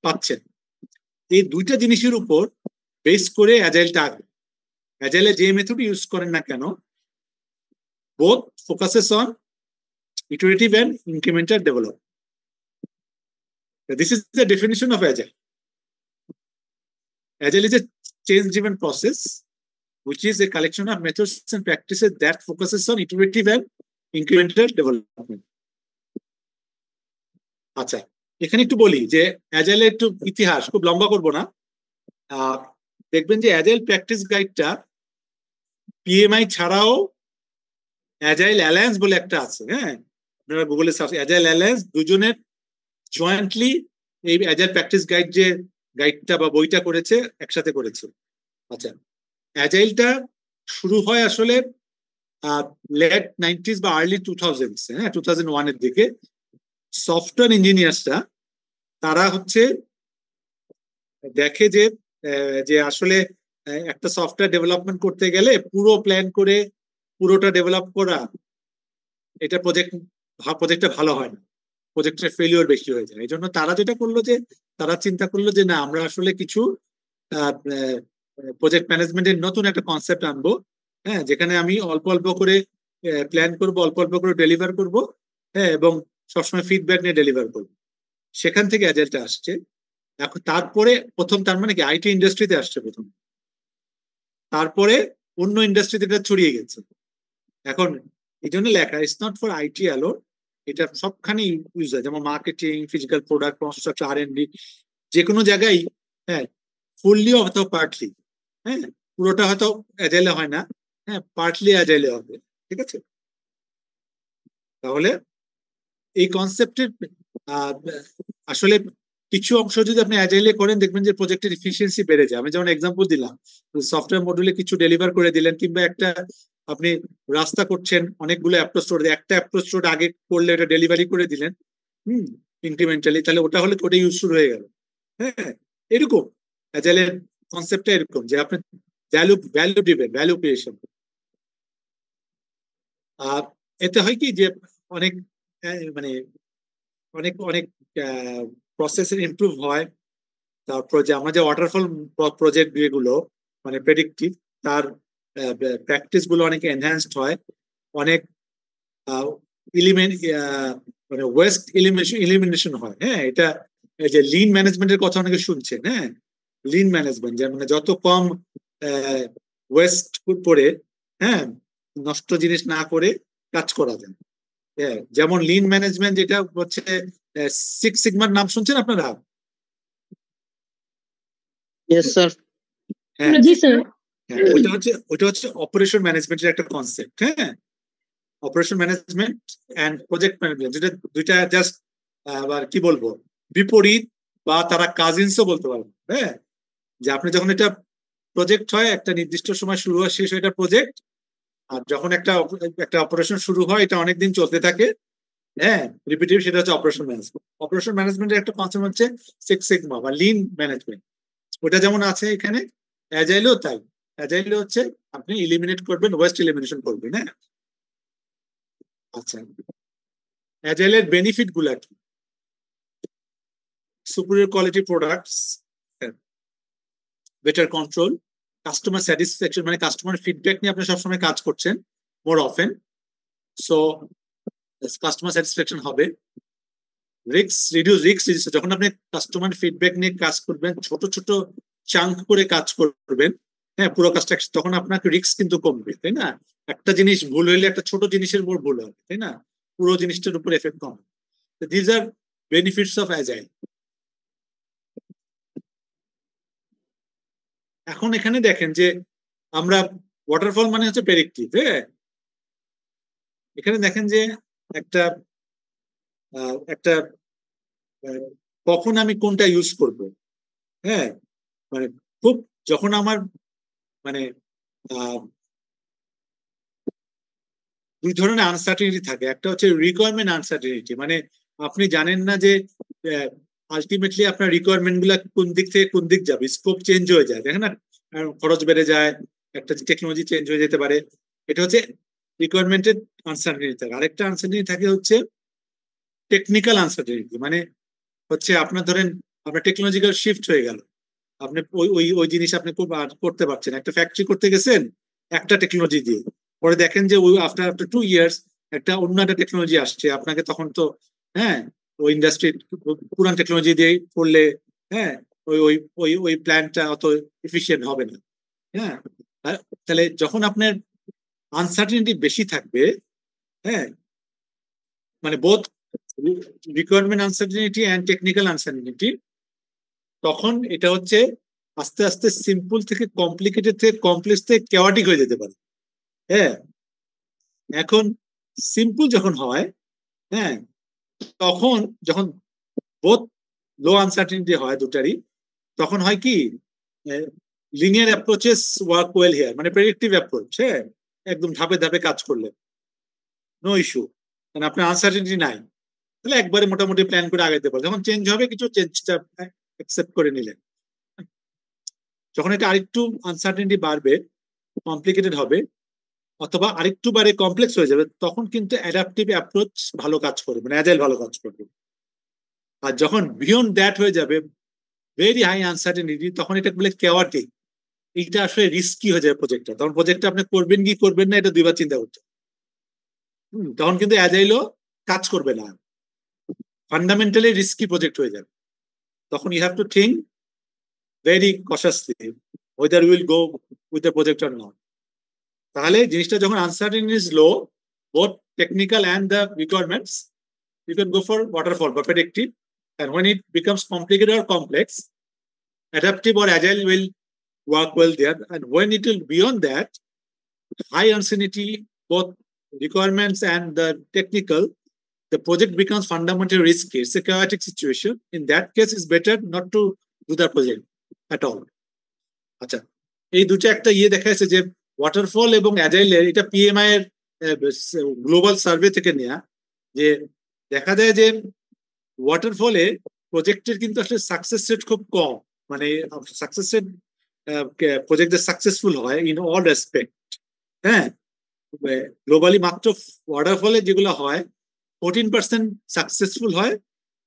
পাচ্ছেন। এই দুইটা জিনিসের উপর বেস করে অ্যাজাইলটা আগে। অ্যাজাইলে যে মেথড ইউজ করেন না কেন, both focuses on iterative and incremental development. This is the definition of Agile. Agile is a change-driven process, which is a collection of methods and practices that focuses on iterative and incremental development. আচ্ছা, এখানে একটু বলি যে Agile এর একটু ইতিহাস, খুব লম্বা করবো না। দেখবেন যে Agile প্র্যাকটিস গাইডটা PMI ছাড়াও Agile Alliance বলে একটা আছে। হ্যাঁ, আপনারা গুগলে সার্চ, Agile Alliance দুজনের জয়েন্টলি এই Agile প্র্যাকটিস গাইড যে গাইডটা বা বইটা করেছে, একসাথে করেছে। আচ্ছা, Agileটা শুরু হয় আসলে লেট 90s বা আর্লি 2000s, হ্যাঁ, 2001 এর দিকে। সফটওয়্যার ইঞ্জিনিয়ার্সরা তারা হচ্ছে দেখে যে আসলে একটা সফটওয়্যার ডেভেলপমেন্ট করতে গেলে পুরো প্ল্যান করে পুরোটা ডেভেলপ করা, এটা প্রজেক্টটা ভালো হয় না, প্রজেক্টের ফেলিওর বেশি হয়ে যায়। এই জন্য তারা যেটা করলো যে তারা চিন্তা করলো যে না, আমরা আসলে কিছু প্রজেক্ট ম্যানেজমেন্টের নতুন একটা কনসেপ্ট আনবো, হ্যাঁ, যেখানে আমি অল্প অল্প করে প্ল্যান করবো, অল্প অল্প করে ডেলিভার করবো, হ্যাঁ, এবং সবসময় ফিডব্যাক নিয়ে ডেলিভার করবো। সেখান থেকে অ্যাজাইলটা আসছে। এখন তারপরে প্রথম, তার মানে কি, আইটি ইন্ডাস্ট্রিতে আসছে প্রথম, তারপরে অন্য ইন্ডাস্ট্রিতে এটা ছড়িয়ে গেছে। এখন এই জন্য লেখা it's not for IT alone, এটা সবখানে ইউজ হয়, যেমন marketing, physical product, construction, R&D, যে কোনো জায়গায়, হ্যাঁ, ফুললি অথবা পার্টলি, হ্যাঁ, পুরোটা হয়তো অ্যাজাইলে হয় না, হ্যাঁ, পার্টলি অ্যাজাইলে হবে। ঠিক আছে, তাহলে এই কনসেপ্টের আসলে কিছু অংশ যদি আপনি অ্যাজাইলে করেন, দেখবেন যে প্রজেক্টের এফিসিয়েন্সি বেড়ে যায়। আমি যেমন এক্সাম্পল দিলাম, সফটওয়্যার মডিউলে কিছু ডেলিভার করে দিলেন, কিংবা একটা আপনি রাস্তা করছেন, অনেকগুলো অ্যাপ্রোচ রোড, একটা অ্যাপ্রোচ রোড আগে করলে এটা ডেলিভারি করে দিলেন ইনক্রিমেন্টালি, তাহলে ওটা হলে ওটা ইউজফুল হয়ে গেল। হ্যাঁ, এরকম অ্যাজাইলের কনসেপ্টটা এরকম যে আপনি ভ্যালু দিবেন, ভ্যালু ক্রিয়েশন। আর এতে হয় কি যে অনেক মানে অনেক অনেক প্রসেসের ইমপ্রুভ হয়। তারপর যে আমরা যে ওয়াটারফল প্রজেক্ট যেগুলো মানে প্রেডিক্টিভ, তার প্র্যাকটিস গুলো অনেক এনহ্যান্সড হয়, অনেক এলিমেন্ট মানে ওয়েস্ট এলিমিনেশন হয়। হ্যাঁ, এটা এই যে লিন ম্যানেজমেন্টের কথা অনেকে শুনছেন। হ্যাঁ, লিন ম্যানেজমেন্ট যে মানে যত কম ওয়েস্ট করে, হ্যাঁ, নষ্ট জিনিস না করে কাজ করা যায়। হ্যাঁ, যেমন লিন ম্যানেজমেন্ট যেটা হচ্ছে সিক্স সিগমার নাম শুনছেন আপনারা? Yes, sir. হ্যাঁ, জি স্যার। হ্যাঁ, ওইটা হচ্ছে অপারেশন ম্যানেজমেন্টের একটা কনসেপ্ট। হ্যাঁ, operation management and project management, যেটা দুইটা জাস্ট আবার কি বলবো বিপরীত, বা তারা কাজিনসও বলতে পারবো। হ্যাঁ, যে আপনি যখন এটা প্রজেক্ট হয় একটা নির্দিষ্ট সময় শুরু হয়, শেষ হয় এটা প্রজেক্ট। আর যখন একটা অপারেশন শুরু হয় এটা অনেকদিন চলতে থাকে, হ্যাঁ, রিপিটিভ, সেটা হচ্ছে অপারেশন ম্যানেজমেন্ট। অপারেশন ম্যানেজমেন্টের একটা কনসেপ্ট হচ্ছে সিক্স সিগমা বা লিন ম্যানেজমেন্ট। ওটা যেমন আছে এখানে, অ্যাজাইলও তাই। অ্যাজাইলে হচ্ছে আপনি ইলিমিনেট করবেন, ওয়েস্ট এলিমিনেশন করবেন। হ্যাঁ, আচ্ছা, অ্যাজাইলের বেনিফিট গুলা কি? Superior quality products, better control, customer satisfaction, মানে কাস্টমার ফিডব্যাক নিয়ে আপনি সবসময় কাজ করছেন more often, so customer satisfaction হবে। রিডিউস রিস্ক, যখন আপনি কাস্টমার ফিডব্যাক নিয়ে কাজ করবেন, ছোট ছোট চাঙ্ক করে কাজ করবেন, হ্যাঁ, পুরো কাজটা, তখন আপনাকে রিস্ক কিন্তু কমবে, তাই না? একটা জিনিস ভুল হইলে একটা ছোট জিনিসের উপর ভুল হবে, তাই না? পুরো জিনিসটার উপর effect com. These are benefits of agile. এখন এখানে দেখেন যে আমরা ওয়াটারফল মানে হচ্ছে প্রেডিক্টিভ। হ্যাঁ, এখানে দেখেন যে একটা একটা কখন আমি কোনটা ইউজ করব। হ্যাঁ, মানে খুব যখন আমার মানে দুই ধরনের আনসার্টিনিটি থাকে। একটা হচ্ছে রিকোয়ারমেন্ট আনসার্টিনিটি, মানে আপনি জানেন না যে আলটিমেটলি আপনার রিকোয়ারমেন্ট গুলা কোন দিক থেকে কোন দিক যাবে, স্কোপ চেঞ্জ হয়ে যায়, দেখেন না, খরচ বেড়ে যায়, একটা টেকনোলজি চেঞ্জ হয়ে যেতে পারে। এটা হচ্ছে রিকোয়ারমেন্টের আনসার্টিনিটি থাকে। আরেকটা আনসার্টিনিটি থাকে হচ্ছে টেকনিক্যাল আনসার্টিনিটি, মানে হচ্ছে আপনার ধরেন আপনার টেকনোলজিক্যাল শিফট হয়ে গেল, আপনি ওই জিনিস আপনি করতে পারছেন। একটা ফ্যাক্টরি করতে গেছেন একটা টেকনোলজি দিয়ে, পরে দেখেন যে ওই আফটার 2 ইয়ার্স একটা অন্য একটা টেকনোলজি আসছে, আপনাকে তখন তো, হ্যাঁ, ওই ইন্ডাস্ট্রি পুরান টেকনোলজি দিয়ে করলে, হ্যাঁ, ওই ওই ওই ওই প্ল্যানটা অত এফিশিয়েন্ট হবে না। হ্যাঁ, তাহলে যখন আপনার আনসার্টিনিটি বেশি থাকবে, হ্যাঁ, মানে both requirement uncertainty and technical uncertainty, তখন এটা হচ্ছে আস্তে আস্তে সিম্পল থেকে কমপ্লিকেটেড থেকে কমপ্লেক্স থেকে কেওয়াটিক হয়ে যেতে পারে। হ্যাঁ, এখন সিম্পল যখন হয়, হ্যাঁ, তখন যখন বোথ লো আনসার্টিনিটি হয় দুটারই, তখন হয় কি linear approaches work well here, মানে প্রেডিক্টিভ অ্যাপ্রোচ। হ্যাঁ, একদম ধাপে ধাপে কাজ করলে নো ইস্যু, কারণ আপনার আনসার্টিনিটি নাই, তাহলে একবারে মোটামুটি প্ল্যান করে আগাইতে পারে। যখন চেঞ্জ হবে কিছু, চেঞ্জটা অ্যাকসেপ্ট করে নিলেন। যখন এটা আরেকটু আনসার্টেনিটি বাড়বে, কমপ্লিকেটেড হবে, অথবা আরেকটু বারে কমপ্লেক্স হয়ে যাবে, তখন কিন্তু অ্যাডাপটিভ অ্যাপ্রোচ ভালো কাজ করবে, মানে অ্যাজাইল ভালো কাজ করবে। আর যখন বিয়ন্ড দ্যাট হয়ে যাবে, ভেরি হাই আনসার্টেনিটি, তখন এটা বলে কেওয়াটিক, এইটা আসলে রিস্কি হয়ে যাবে প্রজেক্টটা। তখন প্রজেক্টটা আপনি করবেন কি করবেন না এটা দুইবার চিন্তা করতে, তখন কিন্তু অ্যাজাইলও কাজ করবে না, ফান্ডামেন্টালি রিস্কি প্রজেক্ট হয়ে যাবে। তখন you have to think very cautiously whether we will go with the project or not. তাহলে জিনিসটা যখন uncertainty is low, both technical and the requirements, you can go for waterfall or predictive. And when it becomes complicated or complex, adaptive or agile will work well there. And when it will beyond that, high uncertainty, both requirements and the technical, the project becomes fundamentally risky. It's a chaotic situation. In that case, it's better not to do the project at all. আচ্ছা, এই দুটো একটা দেখা যাচ্ছে যে waterfall এবং অ্যাজাইলের, এটা PMI এর গ্লোবাল সার্ভে থেকে নেওয়া, যে দেখা যায় যে ওয়াটারফলে প্রজেক্টের কিন্তু আসলে সাকসেস রেট খুব কম, মানে সাকসেস রেট প্রজেক্টের সাকসেসফুল হয় ইন অল রেসপেক্ট। হ্যাঁ, গ্লোবালি মাত্র ওয়াটারফলে যেগুলো হয় 14% সাকসেসফুল হয়,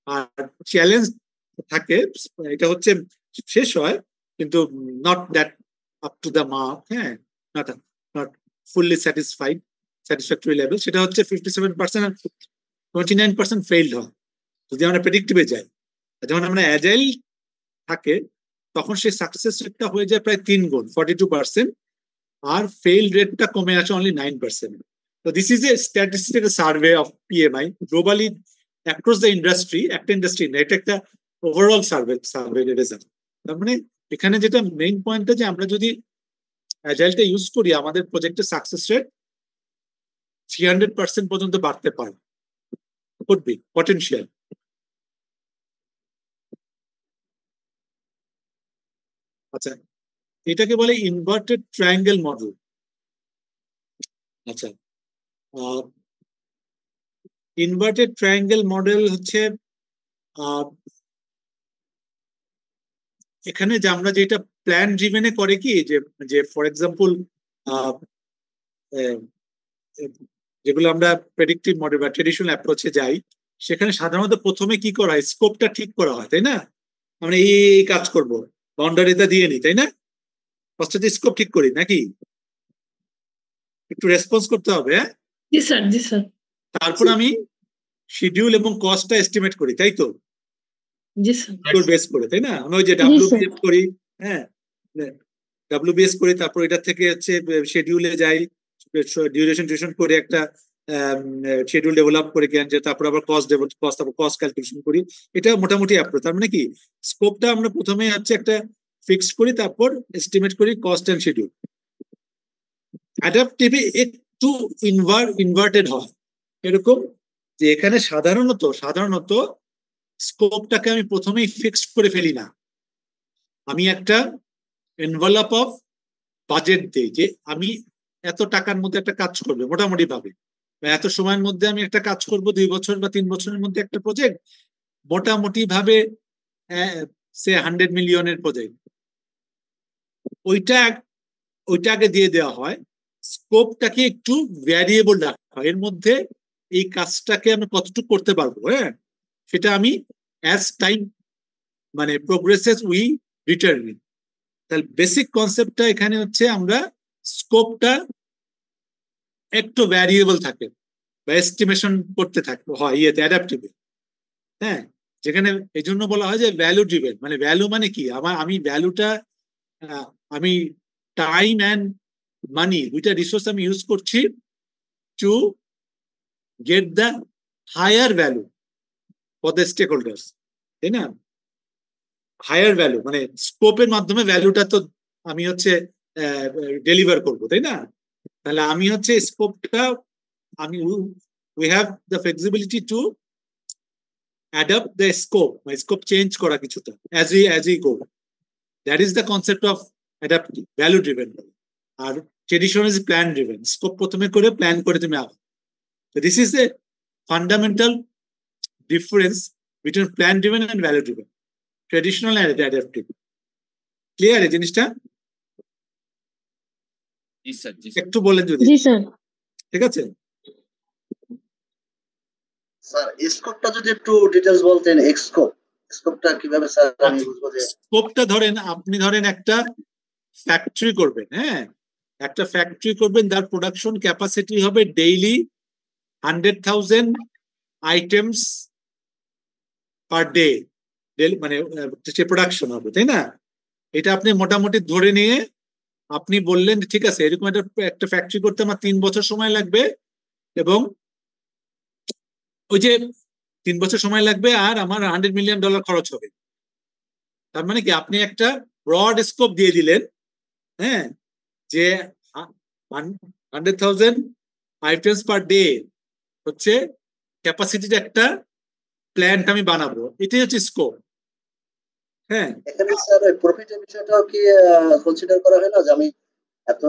আর চ্যালেঞ্জ থাকে, এটা হচ্ছে শেষ হয় কিন্তু not that up to the mark, not fully satisfactory level, সেটা হচ্ছে 57% আর 29% failed হয় যদি আমরা প্রেডিক্টিভে যাই। যখন আমরা অ্যাজাইল থাকে তখন সেই সাকসেস রেটটা হয়ে যায় প্রায় 3 গুণ 42%, আর ফেইল রেটটা কমে আসে অনলি 9%। তো this is A statistical survey of PMI globally across the industry, একটা ইন্ডাস্ট্রি না, এটা একটা ওভারঅল সার্ভে রেজাল্ট। তার মানে এখানে যেটা মেইন পয়েন্টটা যে আমরা যদি অ্যাজাইলটা ইউজ করি আমাদের প্রজেক্টের সাকসেস রেট 300% পর্যন্ত বাড়তে পারে, could be potential। আচ্ছা, এটাকে বলে ইনভার্টেড ট্রায়াঙ্গেল মডেল। আচ্ছা, ইনভার্টেড ট্রায়াঙ্গেল মডেল হচ্ছে এখানে যে আমরা যেটা প্ল্যান ড্রিভেনে করে কি যে ফর এক্সাম্পল যেগুলো আমরা প্রেডিক্টিভ মডেল বা ট্রেডিশনাল অ্যাপ্রোচে যাই সেখানে সাধারণত প্রথমে কি করা হয়, স্কোপটা ঠিক করা হয়, তাই না? আমরা এই কাজ করব, বাউন্ডারিটা দিয়ে নিই, তাই না? ফার্স্টে স্কোপ ঠিক করি নাকি? একটু রেসপন্স করতে হবে। হ্যাঁ জি স্যার, জি স্যার। তারপর আমি শিডিউল এবং কস্টটা এস্টিমেট করি, তাই তো? জি স্যার। বেস করে, তাই না? আমি ওই যে ডাব্লিউবিএস করি, হ্যাঁ ডাব্লিউবিএস করি, তারপর এটা থেকে হচ্ছে শিডিউলে যাই, ডিউরেশন করে একটা শিডিউল ডেভেলপ করে তারপর আবার কস্ট ক্যালকুলেশন করি। এটা মোটামুটি অ্যাপ্রোচ। তার মানে কি স্কোপটা আমরা প্রথমে হচ্ছে একটা ফিক্সড করি, তারপর এস্টিমেট করি কস্ট এন্ড শিডিউল। অ্যাডাপটিভে একটু ইনভার্টেড হয়, এরকম যে এখানে সাধারণত স্কোপটাকে আমি প্রথমেই ফিক্সড করে ফেলি না, আমি একটা এনভেলপ অফ বাজেট দিই যে আমি এত টাকার মধ্যে একটা কাজ করবে মোটামুটি ভাবে, এত সময়ের মধ্যে আমি একটা কাজ করব, 2 বছর বা 3 বছরের মধ্যে একটা প্রজেক্ট মোটামুটি ভাবে সে 100 মিলিয়নের প্রজেক্ট, ওইটা আগে দিয়ে দেওয়া হয়। স্কোপটাকে একটু ভ্যারিয়েবল রাখা হয়, এর মধ্যে এই কাজটাকে আমি কতটুকু করতে পারবো, হ্যাঁ সেটা আমি অ্যাজ টাইম মানে প্রোগ্রেসেস উই ডিটারমিন। তাহলে বেসিক কনসেপ্টটা এখানে হচ্ছে আমরা স্কোপটা একটু ভ্যারিয়েবল থাকে বা এস্টিমেশন করতে থাকতে হয় ইয়েতে অ্যাডাপটিভে, হ্যাঁ যেখানে এই জন্য বলা হয় যে ভ্যালু ড্রিভেন। মানে ভ্যালু মানে কি, আমি ভ্যালুটা আমি টাইম অ্যান্ড মানি দুইটা রিসোর্স আমি ইউজ করছি to get the higher value for the stakeholders, তাই না? হায়ার ভ্যালু মানে স্কোপের মাধ্যমে ভ্যালুটা তো আমি হচ্ছে ডেলিভার করবো, তাই না? তাহলে আমি হচ্ছে স্কোপটা we have the flexibility to adapt the scope, my scope change করা কিছুটা as we go. That is the concept of adaptive value driven. আর traditional is plan driven, scope প্রথমে করে প্ল্যান করে তুমি আগে। This is a fundamental difference between plan driven and value driven, traditional and adaptive. Clear এই জিনিসটা? জি sir. একটু বলেন যদি। জি স্যার। ঠিক আছে স্যার, স্কোপটা যদি একটু ডিটেইলস বলতেন। স্কোপটা কিভাবে স্যার আমি বুঝবো যে স্কোপটা আপনি ধরেন একটা ফ্যাক্টরি করবেন, হ্যাঁ একটা ফ্যাক্টরি করবেন, তার প্রোডাকশন ক্যাপাসিটি হবে ডেইলি 100,000 আইটেমস পার ডে, মানে সে প্রোডাকশন হবে, তাই না? এটা আপনি মোটামুটি ধরে নিয়ে আপনি বললেন ঠিক আছে এরকম একটা ফ্যাক্টরি করতে আমার 3 বছর সময় লাগবে, এবং ওই যে 3 বছর সময় লাগবে আর আমার $100 মিলিয়ন খরচ হবে। তার মানে কি আপনি একটা ব্রড স্কোপ দিয়ে দিলেন, হ্যাঁ যে 100,000 আইটেমস পার ডে হচ্ছে ক্যাপাসিটির একটা প্ল্যান্ট আমি বানাবো, এটাই হচ্ছে স্কোপ। হ্যাঁ এখানে স্যার প্রফিটের বিষয়টাও কি কনসিডার করা হয় না, যে আমি এত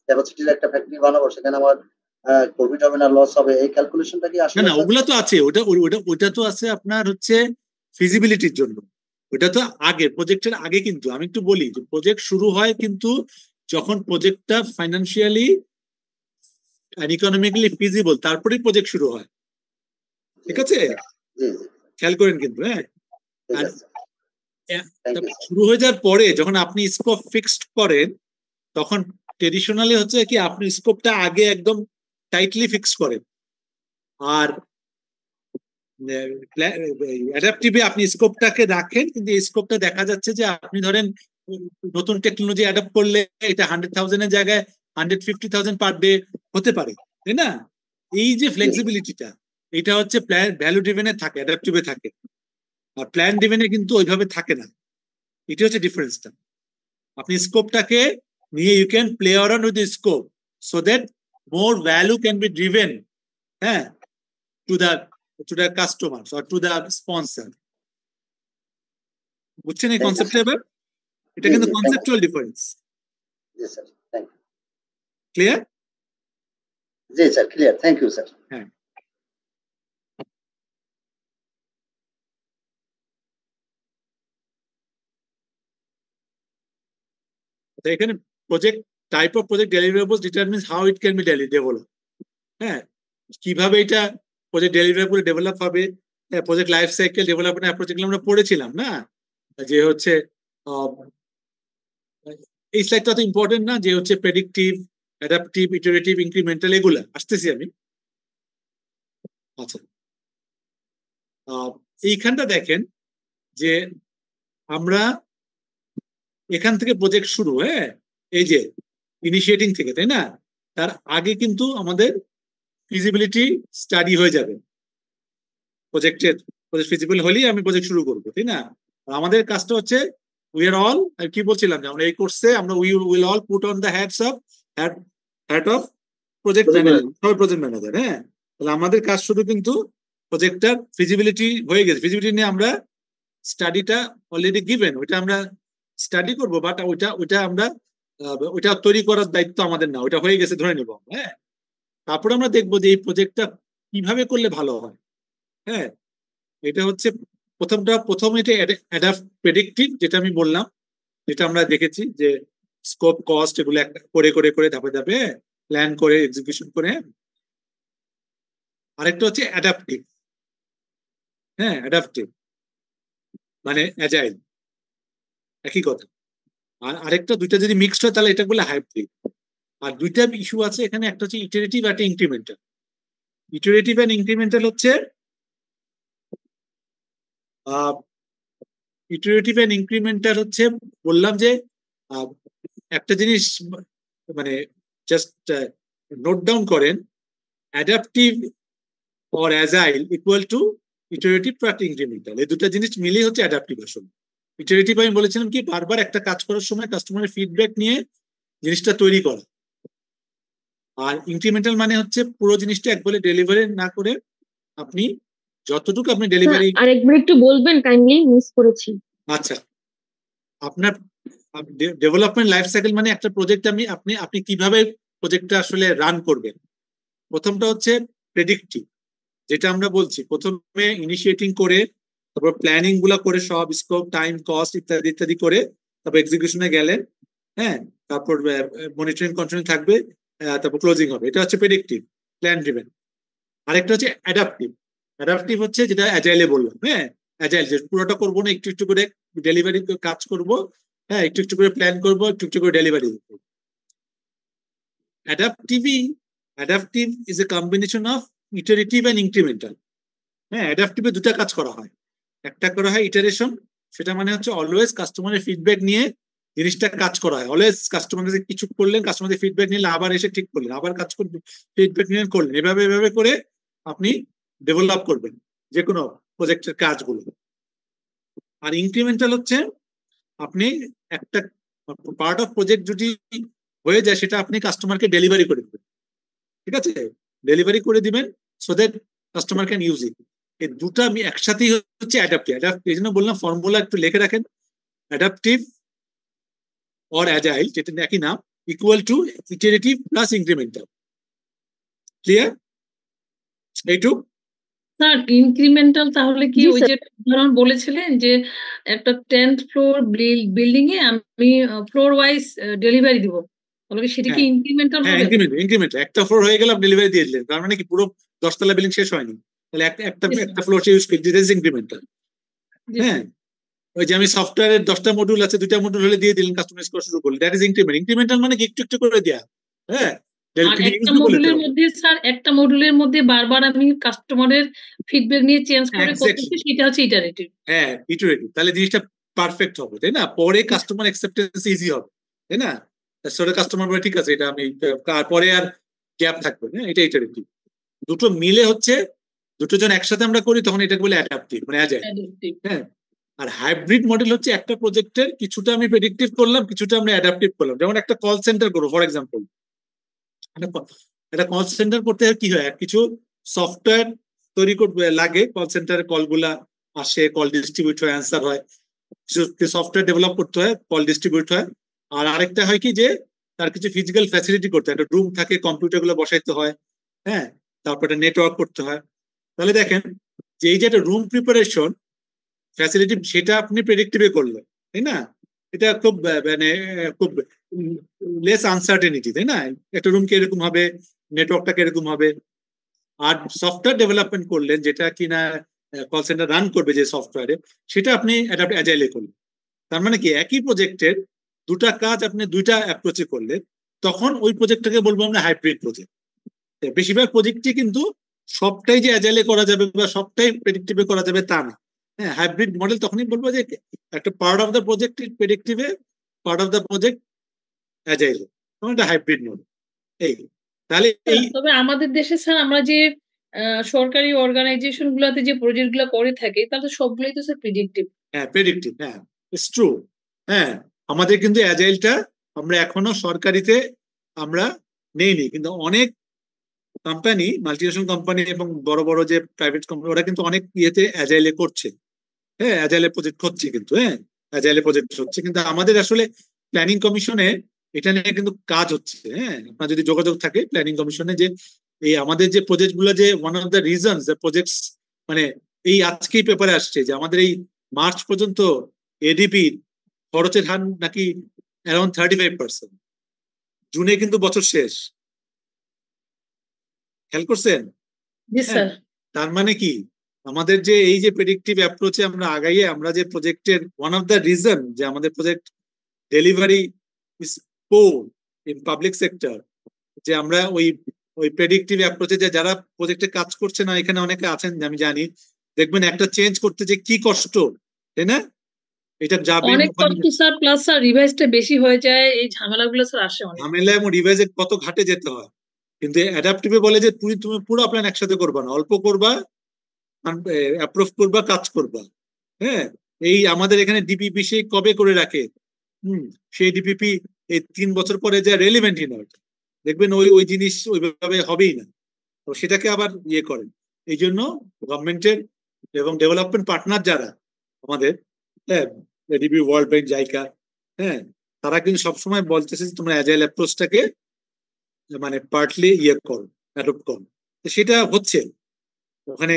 ক্যাপাসিটির একটা ফ্যাক্টরি বানাবো, সেখানে আমার প্রফিট হবে না লস হবে, এই ক্যালকুলেশনটা কি আসলে? না ওগুলা তো আছে, ওটা তো আছে আপনার হচ্ছে ফিজিবিলিটির জন্য, ওটা তো আগে প্রজেক্টের আগে। কিন্তু আমি একটু বলি যে প্রজেক্ট শুরু হয় কিন্তু যখন প্রজেক্টটা ফাইন্যান্সিয়ালি এন্ড ইকোনমিক্যালি ফিজিবল, তারপরেই প্রজেক্ট শুরু হয়। ঠিক আছে, খেয়াল করেন কিন্তু। হ্যাঁ থ্যাংক ইউ শুরু হয়ে যাওয়ার পরে যখন আপনি স্কোপ ফিক্সড করেন তখন ট্রেডিশনালি হচ্ছে কি আপনি স্কোপটা আগে একদম টাইটলি ফিক্স করেন, আর অ্যাডাপটিভে আপনি স্কোপটাকে রাখেন, কিন্তু এই স্কোপটা দেখা যাচ্ছে যে আপনি ধরেন নতুন টেকনোলজি অ্যাডাপ্ট করলে এটা 100,000 এর জায়গায় 150,000 পার ডে হতে পারে, তাই না? এই যে ফ্লেক্সিবিলিটিটা এটা হচ্ছে প্ল্যান ভ্যালু ড্রিভেনে থাকে, অ্যাডাপটিভে থাকে, আর প্ল্যান ড্রিভেনে কিন্তু ওইভাবে থাকে না। এটা হচ্ছে ডিফারেন্সটা। আপনি স্কোপটাকে নিয়ে you can play around with the scope so that more value can be driven, হ্যাঁ, to the customers or to the sponsor. বুঝছেন এই কনসেপ্টটা এবার? এটা কিন্তু কনসেপচুয়াল ডিফারেন্স। জি স্যার, থ্যাংক ইউ। ক্লিয়ার? জি sir, clear, thank you sir. হ্যাঁ। তো এখানে project type of project deliverables determines how it can be develop. হ্যাঁ, কিভাবে এটা প্রজেক্ট ডেলিভারেবল ডেভেলপ হবে, project life cycle development approach এগুলো আমরা পড়েছিলাম না, যে হচ্ছে এই স্লাইডটা তো ইম্পর্টেন্ট না, যে হচ্ছে প্রেডিক্টিভ, অ্যাডাপটিভ, ইটারেটিভ, ইনক্রিমেন্টাল, এগুলা আসতেছি আমি। আচ্ছা, এইখানটা দেখেন যে আমরা এখান থেকে প্রজেক্ট শুরু, হ্যাঁ, এই যে ইনিশিয়েটিং থেকে, তাই না? তার আগে কিন্তু আমাদের ফিজিবিলিটি স্টাডি হয়ে যাবে, প্রজেক্ট ফিজিবল হলেই আমি প্রজেক্ট শুরু করবো, তাই না? আমাদের কাজটা হচ্ছে উই আর অল, কি বলছিলাম যে আমরা এই কোর্সে আমরা we will all put on the hats of hat of project manager, সবাই প্রজেক্ট ম্যানেজার। হ্যাঁ, তাহলে আমাদের কাজ শুধু কিন্তু প্রজেক্টটার ফিজিবিলিটি হয়ে গেছে, ফিজিবিলিটি নিয়ে আমরা স্টাডিটা অলরেডি গিভেন, ওইটা আমরা স্টাডি করবো, বাট ওইটা আমরা ওইটা তৈরি করার দায়িত্ব আমাদের না, ওইটা হয়ে গেছে ধরে নেব। হ্যাঁ, তারপরে আমরা দেখবো যে এই প্রজেক্টটা কিভাবে করলে ভালো হয়। হ্যাঁ, এটা হচ্ছে প্রথম এটা প্রেডিক্টিভ, যেটা আমি বললাম, যেটা আমরা দেখেছি যে স্কোপ কস্ট এগুলো করে করে করে ধাপে ধাপে প্ল্যান করে এক্সিকিউশন করে। আরেকটা হচ্ছে অ্যাডাপটিভ। হ্যাঁ, অ্যাডাপটিভ মানে অ্যাজাইল, একই কথা। আর আরেকটা, দুইটা যদি মিক্সড হয় তাহলে এটা বলে হাইব্রিড। আর দুইটা ইস্যু আছে এখানে, একটা হচ্ছে ইটারেটিভ আর একটা ইনক্রিমেন্টাল। ইটারেটিভ এন্ড ইনক্রিমেন্টাল হচ্ছে ইটারেটিভ এন্ড ইনক্রিমেন্টাল হচ্ছে বললাম যে একটা জিনিস মানে জাস্ট নোট ডাউন করেন, adaptive or agile equal to iterative plus incremental, এই দুটো জিনিস মিলেই হচ্ছে অ্যাডাপটিভ। আসলে ইটারেটিভ আমি বলেছিলাম কি বারবার একটা কাজ করার সময় কাস্টমারের ফিডব্যাক নিয়ে জিনিসটা তৈরি করা, আর ইনক্রিমেন্টাল মানে হচ্ছে পুরো জিনিসটা একবারে ডেলিভারি না করে আপনি যতটুকু আপনি ডেলিভারি। আরেকবার একটু বলবেন কাইন্ডলি, মিস করেছি। আচ্ছা, আপনার ডেভেলপমেন্ট লাইফ সাইকেল মানে একটা প্রজেক্ট আপনি কিভাবে প্রজেক্টটা আসলে রান করবেন। প্রথমটা হচ্ছে প্রেডিক্টিভ, যেটা আমরা বলছি প্রথমে ইনিশিয়েটিং করে, তারপর প্ল্যানিং গুলা করে সব স্কোপ, টাইম, কস্ট ইত্যাদি ইত্যাদি করে তারপর এক্সিকিউশনে গেলেন। হ্যাঁ, তারপর মনিটরিং কন্ট্রোলিং থাকবে, তারপর ক্লোজিং হবে। এটা হচ্ছে প্রেডিক্টিভ, প্ল্যান ড্রিভেন। আরেকটা হচ্ছে অ্যাডাপটিভ। অ্যাডাপটিভ হচ্ছে যেটা অ্যাজাইলে বললাম। হ্যাঁ, অ্যাজাইল যে পুরোটা করবো না, একটু একটু করে ডেলিভারি কাজ করব। হ্যাঁ, একটু একটু করে প্ল্যান করবো, একটু একটু করে ডেলিভারি করবো। Adaptive is a combination of iterative and incremental. হ্যাঁ, অ্যাডাপটিভে দুটা কাজ করা হয়, একটা করা হয় ইটারেশন, সেটা মানে হচ্ছে অলওয়েজ কাস্টমারের ফিডব্যাক নিয়ে জিনিসটা কাজ করা হয়। অলওয়েজ কাস্টমার কাছে কিছু করলেন, কাস্টমারের ফিডব্যাক নিলে আবার এসে ঠিক করলেন, আবার কাজ করবেন, ফিডব্যাক নিয়ে করলেন, এভাবে এভাবে করে আপনি ডেভেলপ করবেন যে কোনো প্রজেক্টের কাজগুলো। আর ইনক্রিমেন্টাল হচ্ছে আপনি একটা পার্ট অফ প্রজেক্ট যদি হয়ে যায় সেটা আপনি কাস্টমারকে ডেলিভারি করে দেবেন। ঠিক আছে, ডেলিভারি করে দিবেন so that customer can use it. এই দুটো আমি একসাথেই হচ্ছে অ্যাডাপটিভ। এই জন্য বললাম ফর্মুলা একটু লিখে রাখেন, অ্যাডাপটিভ অর অ্যাজাইল, যেটা একই নাম, equal to iterative plus incremental. Clear? এইটুক স্যার, ইনক্রিমেন্টাল তাহলে কি ওই যে উদাহরণ বলেছিলেন যে একটা 10th ফ্লোর বিল্ডিং এ আমি ফ্লোর ওয়াইজ ডেলিভারি দিব, তাহলে সেটা কি ইনক্রিমেন্টাল হবে? হ্যাঁ, ইনক্রিমেন্টাল। একটা ফ্লোর হয়ে গেল, আপনি ডেলিভারি দিয়ে দিলেন, তার মানে কি পুরো 10 তলা বিল্ডিং শেষ হয়নি, তাহলে একটা ফ্লোর ইউজ করি, দিস ইজ ইনক্রিমেন্টাল। হ্যাঁ, ওই যে আমি সফটওয়্যারের 10টা মডিউল আছে, 2টা মডিউল হলে দিয়ে দিলেন, কাস্টমাইজ করা শুরু করলেন, দ্যাট ইজ ইনক্রিমেন্ট। ইনক্রিমেন্টাল মানে কি একটু একটু করে দেয়া, হ্যাঁ। আর একটা মডিউলের মধ্যে স্যার, একটা মডিউলের মধ্যে বারবার আমি কাস্টমারের ফিডব্যাক নিয়ে চেঞ্জ করে করতেছি, সেটা হচ্ছে ইটারেটিভ। হ্যাঁ, ইটারেটিভ, তাহলে জিনিসটা পারফেক্ট হবে, তাই না? পরে কাস্টমার অ্যাকসেপ্টেন্স ইজি হবে, তাই না? সেটা কাস্টমার বলে ঠিক আছে, এটা আমি পরে আর গ্যাপ থাকবে না, এটা ইটারেটিভ। দুটো মিলে হচ্ছে, দুটো জন একসাথে আমরা করি তখন এটাকে বলে অ্যাডাপটিভ, মানে অ্যাজাইল। হ্যাঁ, আর হাইব্রিড মডেল হচ্ছে একটা প্রজেক্টের কিছুটা আমি প্রেডিক্টিভ করলাম, কিছুটা আমরা অ্যাডাপটিভ করলাম। যেমন একটা কল সেন্টার করবো ফর এক্সাম্পল, একটা কল সেন্টার করতে কি হয়, কিছু সফটওয়্যার তৈরি করতে লাগে, কল সেন্টারে কলগুলা আসে, কল ডিস্ট্রিবিউট হয়, অ্যান্সার হয়, কিছু সফটওয়্যার ডেভেলপ করতে হয়, কল ডিস্ট্রিবিউট হয়। আর আরেকটা হয় কি যে তার কিছু ফিজিক্যাল ফ্যাসিলিটি করতে হয়, একটা রুম থাকে, কম্পিউটার গুলো বসাইতে হয়, হ্যাঁ, তারপর একটা নেটওয়ার্ক করতে হয়। তাহলে দেখেন যে এই যে একটা রুম প্রিপারেশন ফ্যাসিলিটি, সেটা আপনি প্রেডিক্টিভে করলেন, তাই না? এটা খুব মানে খুব লেস আনসার্টেনিটি, তাই না? একটা রুম কিরকম হবে, নেটওয়ার্কটা কিরকম হবে। আর সফটওয়্যার ডেভেলপমেন্ট করলেন, যেটা কিনা কল সেন্টার রান করবে যে সফটওয়্যারে, সেটা আপনি অ্যাজাইলে করলেন। তার মানে কি একই প্রজেক্টের দুটা কাজ আপনি দুইটা অ্যাপ্রোচে করলেন, তখন ওই প্রজেক্টটাকে বলবো আমরা হাইব্রিড প্রজেক্ট। বেশিরভাগ প্রজেক্টই কিন্তু সবটাই যে অ্যাজাইলে করা যাবে বা সবটাই প্রেডিক্টিভে করা যাবে তা না। হ্যাঁ, হাইব্রিড মডেল তখনই বলবো যে একটা পার্ট অফ দ্য প্রজেক্ট প্রেডিক্টিভে, পার্ট অফ দ্য প্রজেক্ট অ্যাজাইলে, তখন এটা হাইব্রিড মডেল। এই তাহলে এই, তবে আমাদের দেশে স্যার আমরা যে সরকারি অর্গানাইজেশন গুলাতে যে প্রজেক্ট গুলা করে থাকে, তাহলে সবগুলোই তো স্যার প্রেডিক্টিভ। হ্যাঁ, প্রেডিক্টিভ, হ্যাঁ, ইটস ট্রু। হ্যাঁ, আমাদের কিন্তু অ্যাজাইলটা আমরা এখনো সরকারিতে আমরা নেইনি, কিন্তু অনেক কোম্পানি, মাল্টিনেশনাল কোম্পানি এবং বড় বড় যে প্রাইভেট কোম্পানি, ওরা কিন্তু অনেক ইয়েতে অ্যাজাইলে করছে। হ্যাঁ, অ্যাজাইলে প্রজেক্ট হচ্ছে কিন্তু, হ্যাঁ, অ্যাজাইলে প্রজেক্ট হচ্ছে, কিন্তু আমাদের আসলে প্ল্যানিং কমিশনে এটা নিয়ে কিন্তু কাজ হচ্ছে। হ্যাঁ, আপনার যদি যোগাযোগ থাকে প্ল্যানিং কমিশনে, যে এই আমাদের যে প্রজেক্ট গুলো, যে one of the reasons the projects, মানে এই আজকেই পেপারে আসছে যে আমাদের এই মার্চ পর্যন্ত এডিপি খরচের হার নাকি অ্যারাউন্ড 35%। জুনে কিন্তু বছর শেষ, খেয়াল করছেন? তার মানে কি আমাদের যে এই যে প্রেডিক্টিভ অ্যাপ্রোচে আমরা আগাইয়ে, আমরা যে প্রজেক্টের ওয়ান অফ দ্য রিজন যে আমাদের project delivery is poor in public sector, যে আমরা ওই প্রেডিক্টিভ অ্যাপ্রোচে যে যারা প্রজেক্টে কাজ করছে না, এখানে অনেকে আছেন আমি জানি, দেখবেন একটা চেঞ্জ করতে যে কি কষ্ট, তাই না? এটা যাবে অনেক কষ্ট স্যার, প্লাস স্যার রিভাইজটা বেশি হয়ে যায়, এই ঝামেলাগুলো স্যার আসে অনেক। ঝামেলা এবং রিভাইজে কত ঘাটে যেতে হয়। কিন্তু অ্যাডাপটিভে বলে যে তুমি পুরো প্ল্যান একসাথে করবা না, অল্প করবা, অ্যাপ্রুভ করবা, কাজ করবা। হ্যাঁ, এই আমাদের এখানে ডিপিপি সেই কবে করে রাখে, সেই ডিপিপি এই 3 বছর পরে যা রেলিভেন্টই নয়, দেখবেন ওই জিনিস ওইভাবে হবেই না। তো সেটাকে আবার ইয়ে করেন। এই জন্য গভর্নমেন্টের এবং ডেভেলপমেন্ট পার্টনার যারা আমাদের, হ্যাঁ, এডিবি, ওয়ার্ল্ড ব্যাংক, জাইকা, হ্যাঁ, তারা কিন্তু সবসময় বলতেছে যে তোমরা অ্যাজাইল অ্যাপ্রোচটাকে মানে পার্টলি ইয়ে করো, অ্যাডপ্ট করো। সেটা হচ্ছে, ওখানে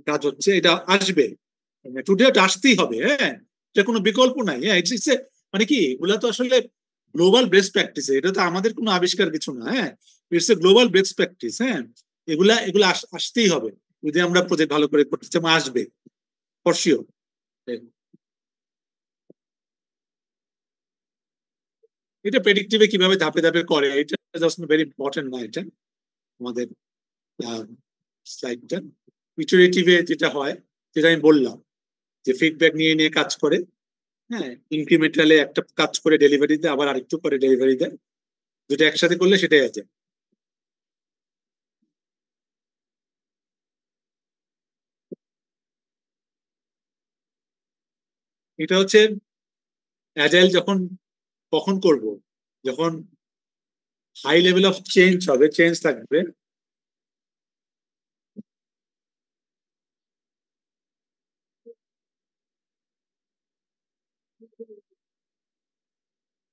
কাজ হচ্ছে, এটা আসবে, টুডে আসতেই হবে। হ্যাঁ, এটা কোনো বিকল্প নাই। হ্যাঁ, ইটস মানে কি, এগুলা তো আসলে গ্লোবাল বেস্ট প্র্যাকটিস, এটা তো আমাদের কোনো আবিষ্কার কিছু না। হ্যাঁ, it's a global best practice. হ্যাঁ, এগুলা আসতেই হবে যদি আমরা প্রজেক্ট ভালো করে করতে চাই, আসবে ফর শিওর। এটা প্রেডিক্টিভে কিভাবে ধাপে ধাপে করে, এটা জাস্ট ভেরি ইম্পর্টেন্ট না এটা আমাদের স্লাইডটা। ইটারেটিভে যেটা হয়, যেটা আমি বললাম, যে ফিডব্যাক নিয়ে নিয়ে কাজ করে, হ্যাঁ, ইনক্রিমেন্টালে একটা কাজ করে ডেলিভারি দেয়, আবার আরেকটু করে ডেলিভারি দেয়, দুটো একসাথে করলে সেটাই আছে। এটা হচ্ছে অ্যাজাইল কখন করব, যখন হাই লেভেল অফ চেঞ্জ হবে, চেঞ্জ থাকবে,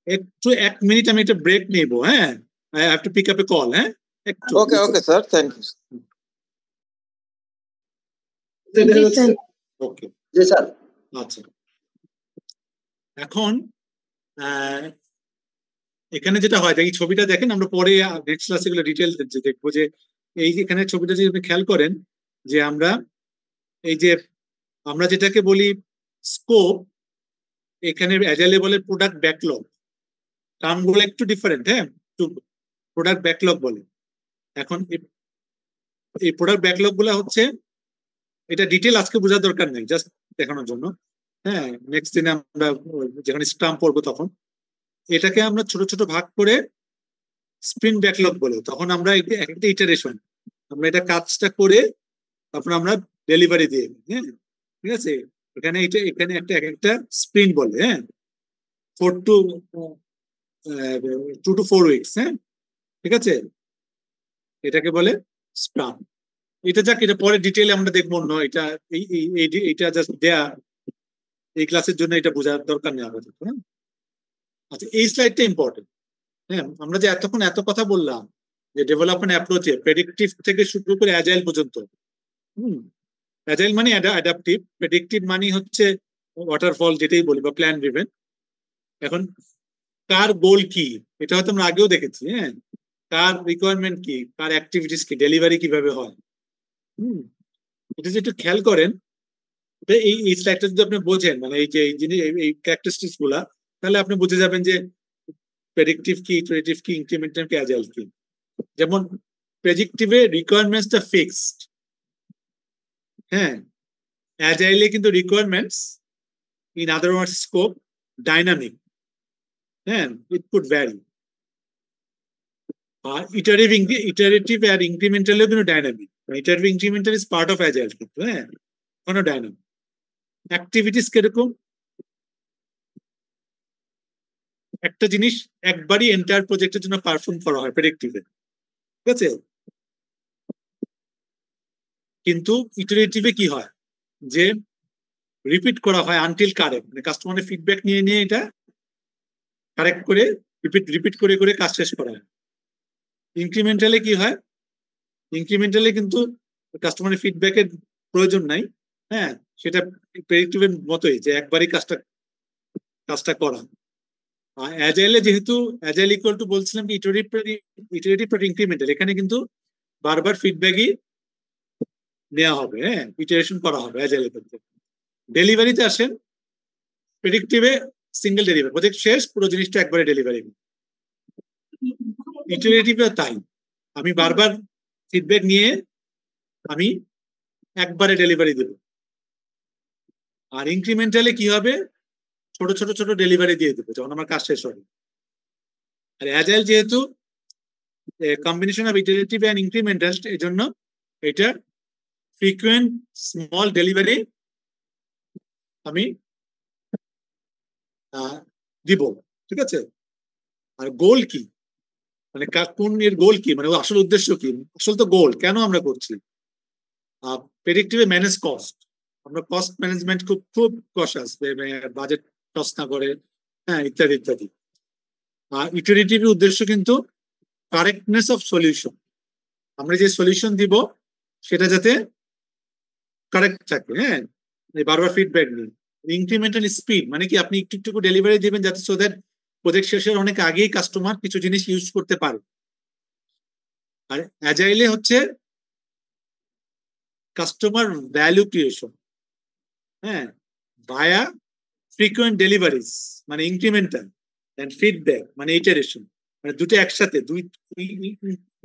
একটু 1 মিনিট আমি একটা ব্রেক নেব। হ্যাঁ, I have to pick up a call. হ্যাঁ, একটু। Okay sir, thank you. Okay, জি স্যার। আচ্ছা, এখন এখানে যেটা হয়, এই ছবিটা দেখেন, আমরা পরে নেক্সট ক্লাসে এগুলো ডিটেল দেখবো, যে এই এখানে ছবিটা যদি আপনি খেয়াল করেন, যে আমরা এই যে আমরা যেটাকে বলি স্কোপ, এখানে অ্যাজাইলে বলে প্রোডাক্ট ব্যাকলগ, টার্মগুলো একটু ডিফারেন্ট, হ্যাঁ, প্রোডাক্ট ব্যাকলগ বলে। এখন এই প্রোডাক্ট ব্যাকলগ গুলা হচ্ছে, এটা ডিটেল আজকে বোঝার দরকার নেই, জাস্ট দেখানোর জন্য, হ্যাঁ। নেক্সট দিনে আমরা যেখানে স্ক্রাম পড়বো তখন এটাকে আমরা ছোট ছোট ভাগ করে স্প্রিন্ট ব্যাকলগ বলে, তখন আমরা একটা ইটারেশন, আমরা এটা কাজটা করে তারপর আমরা ডেলিভারি দিয়ে, হ্যাঁ, ঠিক আছে। এখানে একটা স্প্রিন্ট বলে, হ্যাঁ, 2 to 4 উইকস, হ্যাঁ, ঠিক আছে, এটাকে বলে স্ক্রাম। এটা যাক, এটা পরে ডিটেইলে আমরা দেখবো না, এটা এইটা জাস্ট দেয়া এই ক্লাসের জন্য, এটা বোঝার দরকার নেই আমাদের, হ্যাঁ। আচ্ছা, এই স্লাইডটা ইম্পর্টেন্ট, হ্যাঁ। আমরা যে এতক্ষণ এত কথা বললাম যে ডেভেলপমেন্ট অ্যাপ্রোচে প্রেডিক্টিভ থেকে শুরু করে অ্যাজাইল পর্যন্ত, অ্যাজাইল মানে অ্যাডাপটিভ, প্রেডিক্টিভ মানে হচ্ছে ওয়াটারফল যেটাই বলি বা প্ল্যান ড্রিভেন। এখন কার গোল কি এটা হয়তো আমরা আগেও দেখেছি, হ্যাঁ, কার রিকোয়ারমেন্ট কি, কার অ্যাক্টিভিটিস কি, ডেলিভারি কিভাবে হয়, এটা যদি একটু খেয়াল করেন, এই স্লাইডটা যদি আপনি বোঝেন, মানে এই যে এই ক্যারেক্টারিস্টিক্স গুলা, তাহলে আপনি বুঝে যাবেন যে প্রেডিক্টিভ কি, ইটারেটিভ কি, ইনক্রিমেন্টাল কি, অ্যাজাইল কি। যেমন প্রেডিক্টিভে রিকোয়ারমেন্টসটা ফিক্সড, হ্যাঁ, অ্যাজাইলে কিন্তু requirements, in other words scope, dynamic, হ্যাঁ, ইট কুড ভ্যারি। আর ইটারেটিভ আর ইনক্রিমেন্টালেও কিন্তু dynamic, iterative incremental is part of agile কিন্তু, হ্যাঁ, কোনো ডাইনামিক। অ্যাক্টিভিটিস কিরকম, একটা জিনিস একবারই এন্টায়ার প্রজেক্টের জন্য পারফর্ম করা হয় প্রেডিক্টিভে, ঠিক আছে। কিন্তু ইটারেটিভে কি হয়, যে রিপিট করা হয় আনটিল কারেক্ট, মানে কাস্টমারের ফিডব্যাক নিয়ে নিয়ে এটা কারেক্ট করে রিপিট করে করে কাজ শেষ করা হয়। ইনক্রিমেন্টালে কি হয়, ইনক্রিমেন্টালে কিন্তু কাস্টমারের ফিডব্যাকের প্রয়োজন নাই, হ্যাঁ, সেটা প্রেডিক্টিভের মতোই, যে একবারই কাজটা করা। আর অ্যাজাইলে যেহেতু অ্যাজাইল ইকুয়াল টু বলছিলাম কি ইটারেটিভ ইনক্রিমেন্টাল, এখানে কিন্তু বারবার ফিডব্যাকই নেওয়া হবে, হ্যাঁ, ইটারেশন করা হবে অ্যাজাইলের ক্ষেত্রে। ডেলিভারিতে আসেন, প্রেডিক্টিভে সিঙ্গেল ডেলিভারি, প্রজেক্ট শেষ, পুরো জিনিসটা একবারে ডেলিভারি। ইটারেটিভে তাই, আমি বারবার ফিডব্যাক নিয়ে আমি একবারে ডেলিভারি দেব। আর ইনক্রিমেন্টালে কি হবে, ছোট ছোট ছোট ডেলিভারি দিয়ে দেবো যখন আমার কাজ শেষ হবে। আর অ্যাজাইল যেহেতু combination of iterative and incremental, এই জন্য এটা ফ্রিকুয়েন্ট স্মল ডেলিভারি আমি দিব, ঠিক আছে। আর গোল কি, মানে কোন এর গোল কি, মানে আসল উদ্দেশ্য কি, আসল তো গোল কেন আমরা করছি। প্রেডিক্টিভে ম্যানেজ কস্ট, আমরা কস্ট ম্যানেজমেন্ট খুব কশাস, বাজেট টস না করে, হ্যাঁ, ইত্যাদি ইত্যাদি। আর ইটারেটিভের উদ্দেশ্য কিন্তু কারেক্টনেস অফ সলিউশন, আমরা যে সলিউশন দিব সেটা যাতে কারেক্ট থাকে, হ্যাঁ, বারবার ফিডব্যাক নিন। ইনক্রিমেন্টাল স্পিড মানে কি, আপনি একটু একটু ডেলিভারি দিবেন যাতে সো দ্যাট প্রজেক্ট শেষের অনেক আগেই কাস্টমার কিছু জিনিস ইউজ করতে পারে। আর অ্যাজাইলে হচ্ছে কাস্টমার ভ্যালু ক্রিয়েশন, হ্যাঁ, ভায়া ফ্রিকুয়েন্ট ডেলিভারিজ মানে ইনক্রিমেন্টাল, এন্ড ফিডব্যাক মানে ইটারেশন, মানে দুটো একসাথে,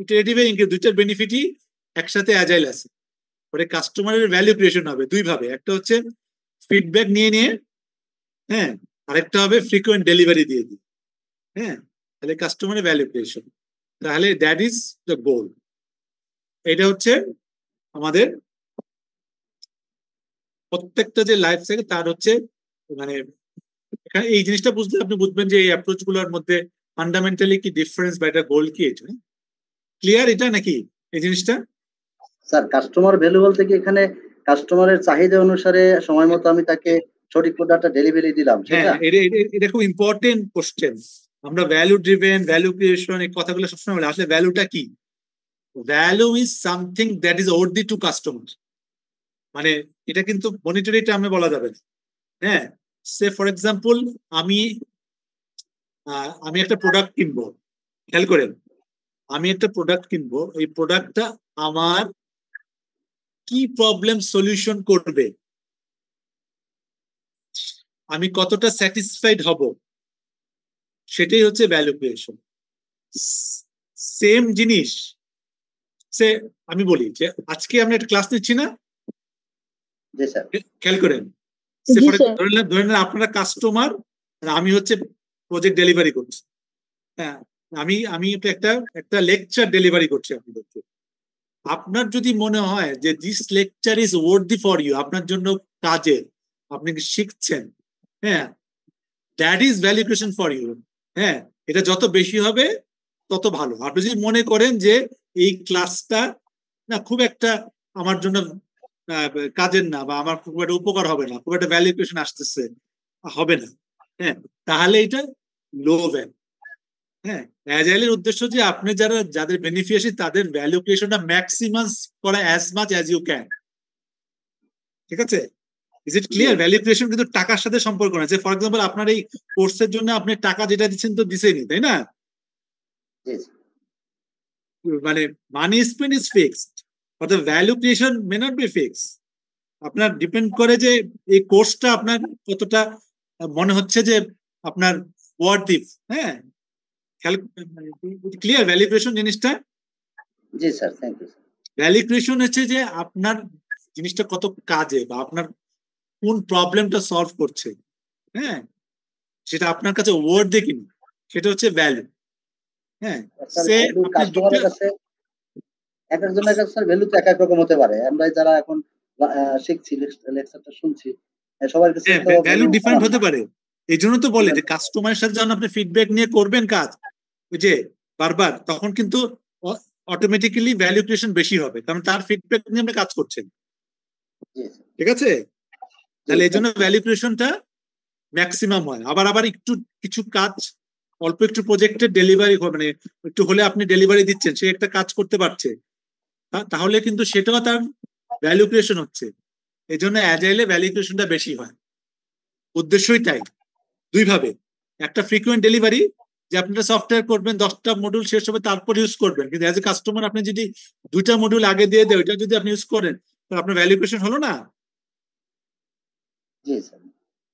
ইটারেটিভে দুইটার বেনিফিটই একসাথে অ্যাজাইল আছে। পরে কাস্টমারের ভ্যালু ক্রিয়েশন হবে দুই ভাবে, একটা হচ্ছে ফিডব্যাক নিয়ে নিয়ে, হ্যাঁ, আরেকটা হবে ফ্রিকুয়েন্ট ডেলিভারি দিয়ে দিই, হ্যাঁ, তাহলে কাস্টমারের ভ্যালু ক্রিয়েশন, তাহলে দ্যাট ইজ দ্য গোল। এটা হচ্ছে আমাদের প্রত্যেকটা যে লাইফ সাইকেল তার হচ্ছে, মানে এখানে এই জিনিসটা বুঝলে আপনি বুঝবেন যে এই অ্যাপ্রোচ গুলোর মধ্যে ফান্ডামেন্টালি কি ডিফারেন্স বা এটা গোল কি, এটা ক্লিয়ার এটা নাকি এই জিনিসটা? স্যার, কাস্টমার ভ্যালু বলতে কি এখানে কাস্টমারের চাহিদা অনুসারে সময় মতো আমি তাকে সঠিক প্রোডাক্টটা ডেলিভারি দিলাম, হ্যাঁ, এটা খুব ইম্পর্টেন্ট কোশ্চেন। আমরা ভ্যালু ড্রিভেন, ভ্যালু ক্রিয়েশন, এই কথাগুলো সবসময় বলি, আসলে ভ্যালুটা কি? Value is something that is worthy to customer, মানে এটা কিন্তু মনিটরি টার্মে বলা যাবে না, হ্যাঁ। সে ফর এক্সাম্পল আমি একটা প্রোডাক্ট কিনবো, খেয়াল করেন, আমি একটা প্রোডাক্ট কিনবো, এই প্রোডাক্টটা আমার কি প্রবলেম সলিউশন করবে, আমি কতটা স্যাটিসফাইড হব, সেটাই হচ্ছে ভ্যালু ক্রিয়েশন। সেম জিনিস সে আমি বলি যে আজকে আমরা একটা ক্লাস নিচ্ছি না, জি স্যার। খেয়াল করেন, ধরে নেন আপনারা কাস্টমার, আমি হচ্ছে প্রজেক্ট ডেলিভারি করছি। হ্যাঁ, আমি একটা লেকচার ডেলিভারি করছি আপনাদেরকে। আপনার যদি মনে হয় যে this lecture is worthy for you, আপনার জন্য কাজের, আপনি শিখছেন, হ্যাঁ, that is value creation for you. হ্যাঁ, এটা যত বেশি হবে তত ভালো। আপনি যদি মনে করেন যে এই ক্লাসটা না খুব একটা আমার জন্য কাজের না, বা আমার খুব একটা উপকার হবে না, খুব একটা ভ্যালু ক্রিয়েশন আসতেছে হবে না, হ্যাঁ, তাহলে এটা লো ভ্যালু। হ্যাঁ, অ্যাজাইলের উদ্দেশ্য যে আপনি যাদের বেনিফিশিয়ারি তাদের ভ্যালু ক্রিয়েশনটা ম্যাক্সিমাম করা as much as you can. ঠিক আছে? Is it clear? Value creation কিন্তু টাকার সাথে সম্পর্ক না। যে ফর এক্সাম্পল আপনার এই কোর্সের জন্য আপনি টাকা যেটা দিচ্ছেন তো দিছেনই, তাই না? মানে money spend is fixed, but the value creation may not be fixed. আপনার ডিপেন্ড করে যে এই কোর্সটা আপনার কতটা মনে হচ্ছে যে আপনার ওয়ার্থি। হ্যাঁ, ক্লিয়ার ভ্যালু ক্রিয়েশন জিনিসটা? জি sir, thank you. Value creation হচ্ছে যে আপনার জিনিসটা কত কাজে, বা আপনার কোন প্রবলেমটা সলভ করছে, হ্যাঁ, সেটা আপনার কাছে ওয়ার্থি কিনা, সেটা হচ্ছে ভ্যালু। হ্যাঁ, কাস্টমারের কাছে এক একজনের কাছে ভ্যালু তো এক এক রকম হতে পারে। আমরা যারা এখন শিখছি, লেকচারটা শুনছি, সবার কাছে ভ্যালু ডিফারেন্ট হতে পারে। এই জন্য তো বলে যে কাস্টমারের সাথে যখন আপনি ফিডব্যাক নিয়ে করবেন কাজ, ওই যে বারবার, তখন কিন্তু অটোমেটিক্যালি ভ্যালু ক্রিয়েশন বেশি হবে, কারণ তার ফিডব্যাক নিয়ে আপনি কাজ করছেন। ঠিক আছে? তাহলে এই জন্য ভ্যালু ক্রিয়েশনটা ম্যাক্সিমাম হয়। আবার একটু কিছু কাজ, অল্প একটু প্রজেক্টের ডেলিভারি, মানে একটু হলে আপনি ডেলিভারি দিচ্ছেন, সে একটা কাজ করতে পারছে, তাহলে কিন্তু সেটাও তার ভ্যালু ক্রিয়েশন হচ্ছে। এই জন্য অ্যাজাইলে ভ্যালু ক্রিয়েশনটা বেশি হয়। উদ্দেশ্যই তাই, দুই ভাবে। একটা ফ্রিকুয়েন্ট ডেলিভারি, যে আপনারা সফটওয়্যার করবেন, 10টা মডিউল শেষ হবে তারপর ইউজ করবেন, কিন্তু অ্যাজ এ কাস্টমার আপনি যদি 2টা মডিউল আগে দিয়ে দেয়, ওইটা যদি আপনি ইউজ করেন, তো আপনার ভ্যালু ক্রিয়েশন হলো না?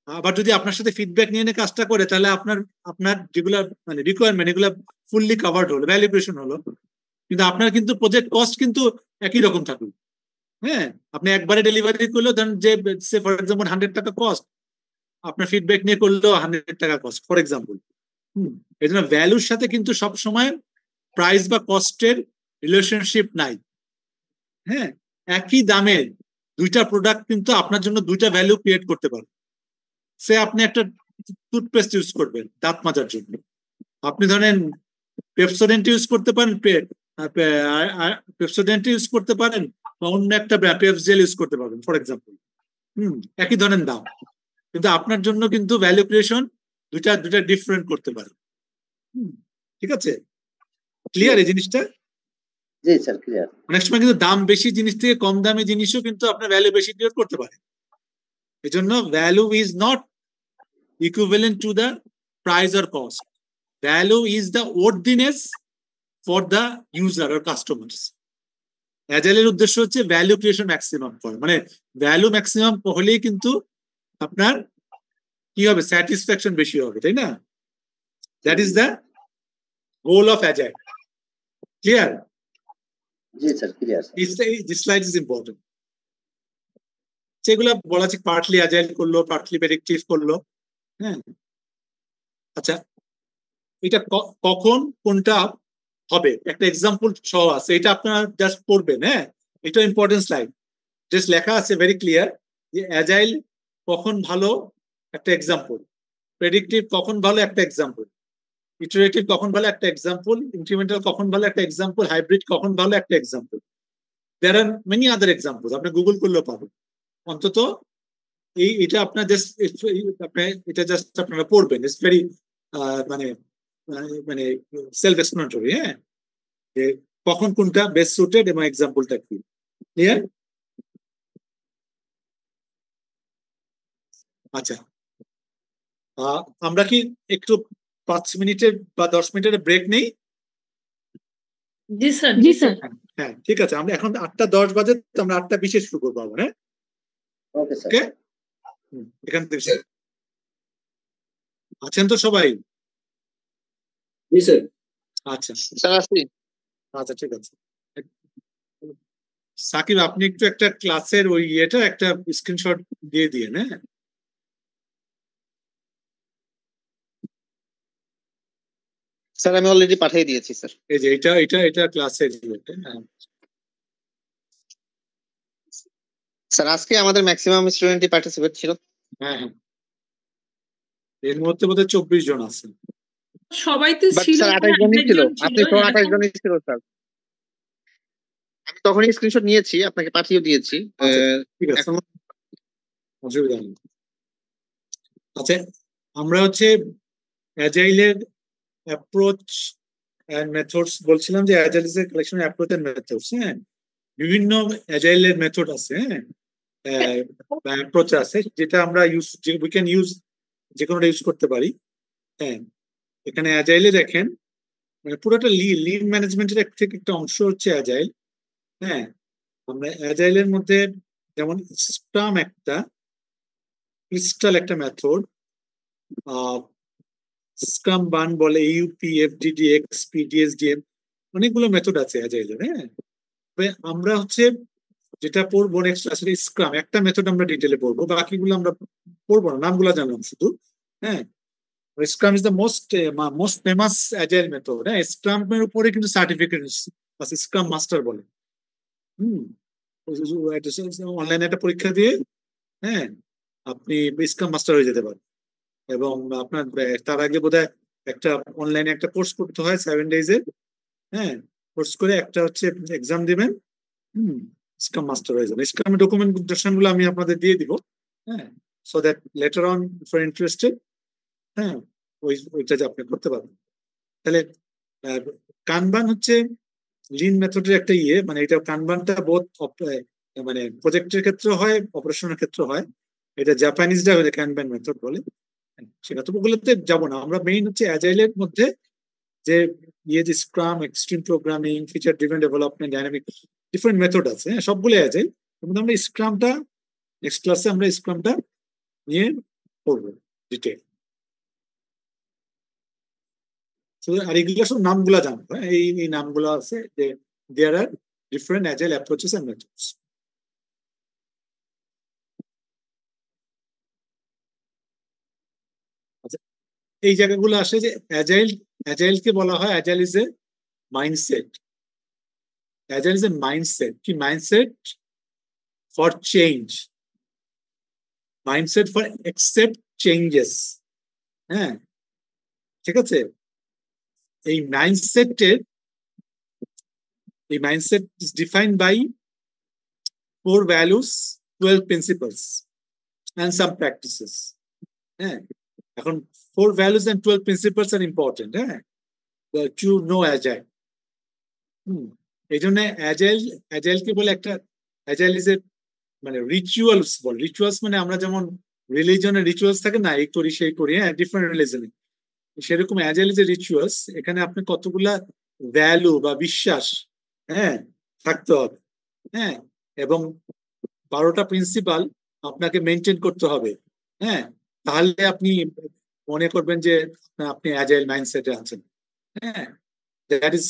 আবার যদি আপনার সাথে ফিডব্যাক নিয়ে কাজটা করে, তাহলে আপনার যেগুলো মানে রিকোয়ারমেন্ট, এগুলো ফুললি কভার্ড হলো, ভ্যালু ক্রিয়েশন হলো। কিন্তু আপনার কিন্তু প্রজেক্ট কস্ট কিন্তু একই রকম থাকুক। হ্যাঁ, আপনি একবারে ডেলিভারি করলেও ধরেন যে ফর এক্সাম্পল 100 টাকা কস্ট, আপনার ফিডব্যাক নিয়ে করলেও 100 টাকা কস্ট, ফর এক্সাম্পল। এই জন্য ভ্যালুর সাথে কিন্তু সবসময় প্রাইস বা কস্টের রিলেশনশিপ নাই। হ্যাঁ, একই দামের 2টা প্রোডাক্ট কিন্তু আপনার জন্য 2টা ভ্যালু ক্রিয়েট করতে পারে। সে আপনি একটা টুথপেস্ট ইউজ করবেন দাঁত মাজার জন্য, আপনি ধরেন পেপসোডেন্ট ইউজ করতে পারেন, পেপসোডেন্ট ইউজ করতে পারেন, বা অন্য একটা পেপস জেল ইউজ করতে পারবেন, ফর এক্সাম্পল। একই ধরনের দাম, কিন্তু আপনার জন্য কিন্তু ভ্যালু ক্রিয়েশন দুইটা ডিফারেন্ট করতে পারে। ঠিক আছে? ক্লিয়ার এই জিনিসটা? জি স্যার, ক্লিয়ার। অনেক সময় কিন্তু দাম বেশি জিনিস থেকে কম দামি জিনিসও কিন্তু আপনার ভ্যালু বেশি ক্রিয়েট করতে পারে। এই জন্য value is not equivalent to the price or cost. Value is the worthiness for the user or customers. অ্যাজাইলের উদ্দেশ্য হচ্ছে ভ্যালু ক্রিয়েশন ম্যাক্সিমাম করা, মানে ভ্যালু ম্যাক্সিমাম হলেই কিন্তু আপনার কি হবে, স্যাটিসফ্যাকশন বেশি হবে, তাই না? That is the goal of agile. Clear? জি sir, clear. This slide is important. সেগুলো বলা আছে, পার্টলি অ্যাজাইল করলো, পার্টলি প্রেডিক্টিভ করলো। হ্যাঁ, আচ্ছা, এটা কখন কোনটা হবে একটা এক্সাম্পল সহ আছে, এটা আপনারা জাস্ট পড়বেন। হ্যাঁ, এটা ইম্পর্টেন্ট স্লাইড, জাস্ট লেখা আছে ভেরি ক্লিয়ার যে অ্যাজাইল কখন ভালো একটা এক্সাম্পল, প্রেডিক্টিভ কখন ভালো একটা এক্সাম্পল, ইটারেটিভ কখন ভালো একটা এক্সাম্পল, ইনক্রিমেন্টাল কখন ভালো একটা এক্সাম্পল, হাইব্রিড কখন ভালো একটা example. There are many other examples, আপনি গুগল করলেও পাবেন। অন্তত এটা আপনার জাস্ট এটা জাস্ট আপনারা পড়বেন। ইটস ভেরি মানে সেলফ এক্সপ্লেনেটরি। হ্যাঁ, কখন কোনটা বেস্ট সুটেড এবং এক্সাম্পলটা কি। ক্লিয়ার? আচ্ছা, আমরা কি একটু 5 মিনিটের বা 10 মিনিটের ব্রেক নেই? জি স্যার, জি স্যার। হ্যাঁ, ঠিক আছে। আমরা এখন 8:10 বাজে, তো আমরা 8:20 শুরু করবো আবার। হ্যাঁ, ওকে স্যার। এখান থেকে আছেন তো সবাই? জি স্যার। আচ্ছা স্যার আসি। আচ্ছা ঠিক আছে। সাকিব আপনি একটু একটা ক্লাসের ওই ইয়েটা একটা স্ক্রিনশট দিয়ে দিয়ে, হ্যাঁ? স্যার আমি অলরেডি পাঠিয়ে দিয়েছি স্যার। এই যে এটা ক্লাসের ইয়েটা, হ্যাঁ। স্যার আজকে আমাদের ম্যাক্সিমাম স্টুডেন্টই পার্টিসিপেট ছিল। হ্যাঁ হ্যাঁ, এর মধ্যে বোধহয় 24 জন আছে। সবাই তো বাট ছিল স্যার না, 28 জনই 28 ছিল, জন আপনি ছিল, সহ হ্যাঁ, 28 জনই ছিল স্যার। আমি তখনই স্ক্রিনশট নিয়েছি, আপনাকে পাঠিয়ে দিয়েছি। আচ্ছা ঠিক আছে, এখন অসুবিধা নেই। আচ্ছা আমরা হচ্ছে অ্যাজাইলের অ্যাপ্রোচ এন্ড মেথডস বলছিলাম, যে agile is a collection approach and methods, হ্যাঁ। বিভিন্ন অ্যাজাইলের মেথড আছে, হ্যাঁ, অ্যাপ্রোচ আছে, যেটা আমরা উই ক্যান ইউজ, যে কোনোটা ইউজ করতে পারি, হ্যাঁ। এখানে অ্যাজাইলে দেখেন, মানে পুরোটা লিন ম্যানেজমেন্টের থেকে একটা অংশ হচ্ছে অ্যাজাইল, হ্যাঁ। আমরা অ্যাজাইলের মধ্যে যেমন স্ক্রাম একটা, ক্রিস্টাল একটা মেথড, স্ক্রাম বান বলে, ইউপি, এফডিডি, এক্সপি, ডিএসডিএম, অনেকগুলো মেথড আছে অ্যাজাইলের, হ্যাঁ। তবে আমরা হচ্ছে যেটা পড়বো নেক্সট আসলে স্ক্রাম একটা মেথড আমরা ডিটেলে পড়বো, বাকিগুলো আমরা পড়বো না, নামগুলো জানলাম শুধু, হ্যাঁ। Scrum is the most famous agile method, হ্যাঁ। স্ক্রামের উপরে কিন্তু সার্টিফিকেট স্ক্রাম মাস্টার বলে, অনলাইনে একটা পরীক্ষা দিয়ে, হ্যাঁ, আপনি স্ক্রাম মাস্টার হয়ে যেতে পারেন। এবং আপনার তার আগে বোধহয় একটা অনলাইনে একটা কোর্স করতে হয় 7 days-এর, হ্যাঁ। কোর্স করে একটা হচ্ছে এক্সাম দিবেন, স্ক্রাম মাস্টার হয়ে যাবে। স্ক্রামের ডকুমেন্টেশন গুলো আমি আপনাদের দিয়ে দিব, হ্যাঁ, so that letter on for interested, হ্যাঁ, ওইটা যে আপনি করতে পারবেন। তাহলে কানবান হচ্ছে লিন মেথডের একটা ইয়ে, মানে এটা কানবানটা বোধ মানে প্রজেক্টের ক্ষেত্রে হয়, অপারেশনের ক্ষেত্রে হয়। এটা জাপানিজরা কানবান মেথড বলে, সেটা তো ওগুলোতে যাবো না। আমরা মেইন হচ্ছে অ্যাজাইলের মধ্যে যে ইয়ে, যে scrum, extreme programming, feature driven development, dynamic, different method আছে, হ্যাঁ, সবগুলো অ্যাজাইল। কিন্তু আমরা স্ক্রামটা নেক্সট ক্লাসে আমরা স্ক্রামটা নিয়ে পড়বো ডিটেল। আর এগুলো সব নামগুলা জানবো, এই নামগুলো আছে, যে there are different agile approaches and methods. আচ্ছা, এই জায়গাগুলো আসে যে অ্যাজাইলকে বলা হয় agile is a mindset. Agile is a mindset. কি mindset? For change, mindset for accept changes, হ্যাঁ, ঠিক আছে। এই mindset is defined by 4 values, 12 principles and some practices, হ্যাঁ। এখন 4 values and 12 principles are important, হ্যাঁ, to know agile। এই জন্য অ্যাজাইল কে বলে একটা, অ্যাজাইল ইজ এ মানে রিচুয়ালস বলে। রিচুয়ালস মানে আমরা যেমন রিলিজনের রিচুয়ালস থাকে না, এই করি সেই করি, হ্যাঁ, ডিফারেন্ট রিলিজনে, সেরকম অ্যাজাইল ইজ এ রিচুয়ালস। এখানে আপনি কতগুলা ভ্যালু বা বিশ্বাস, হ্যাঁ, থাকতে হবে, হ্যাঁ, এবং 12টা প্রিন্সিপাল আপনাকে মেনটেন করতে হবে, হ্যাঁ। তাহলে আপনি মনে করবেন যে আপনি অ্যাজাইল মাইন্ডসেটে আছেন, হ্যাঁ। দ্যাট ইজ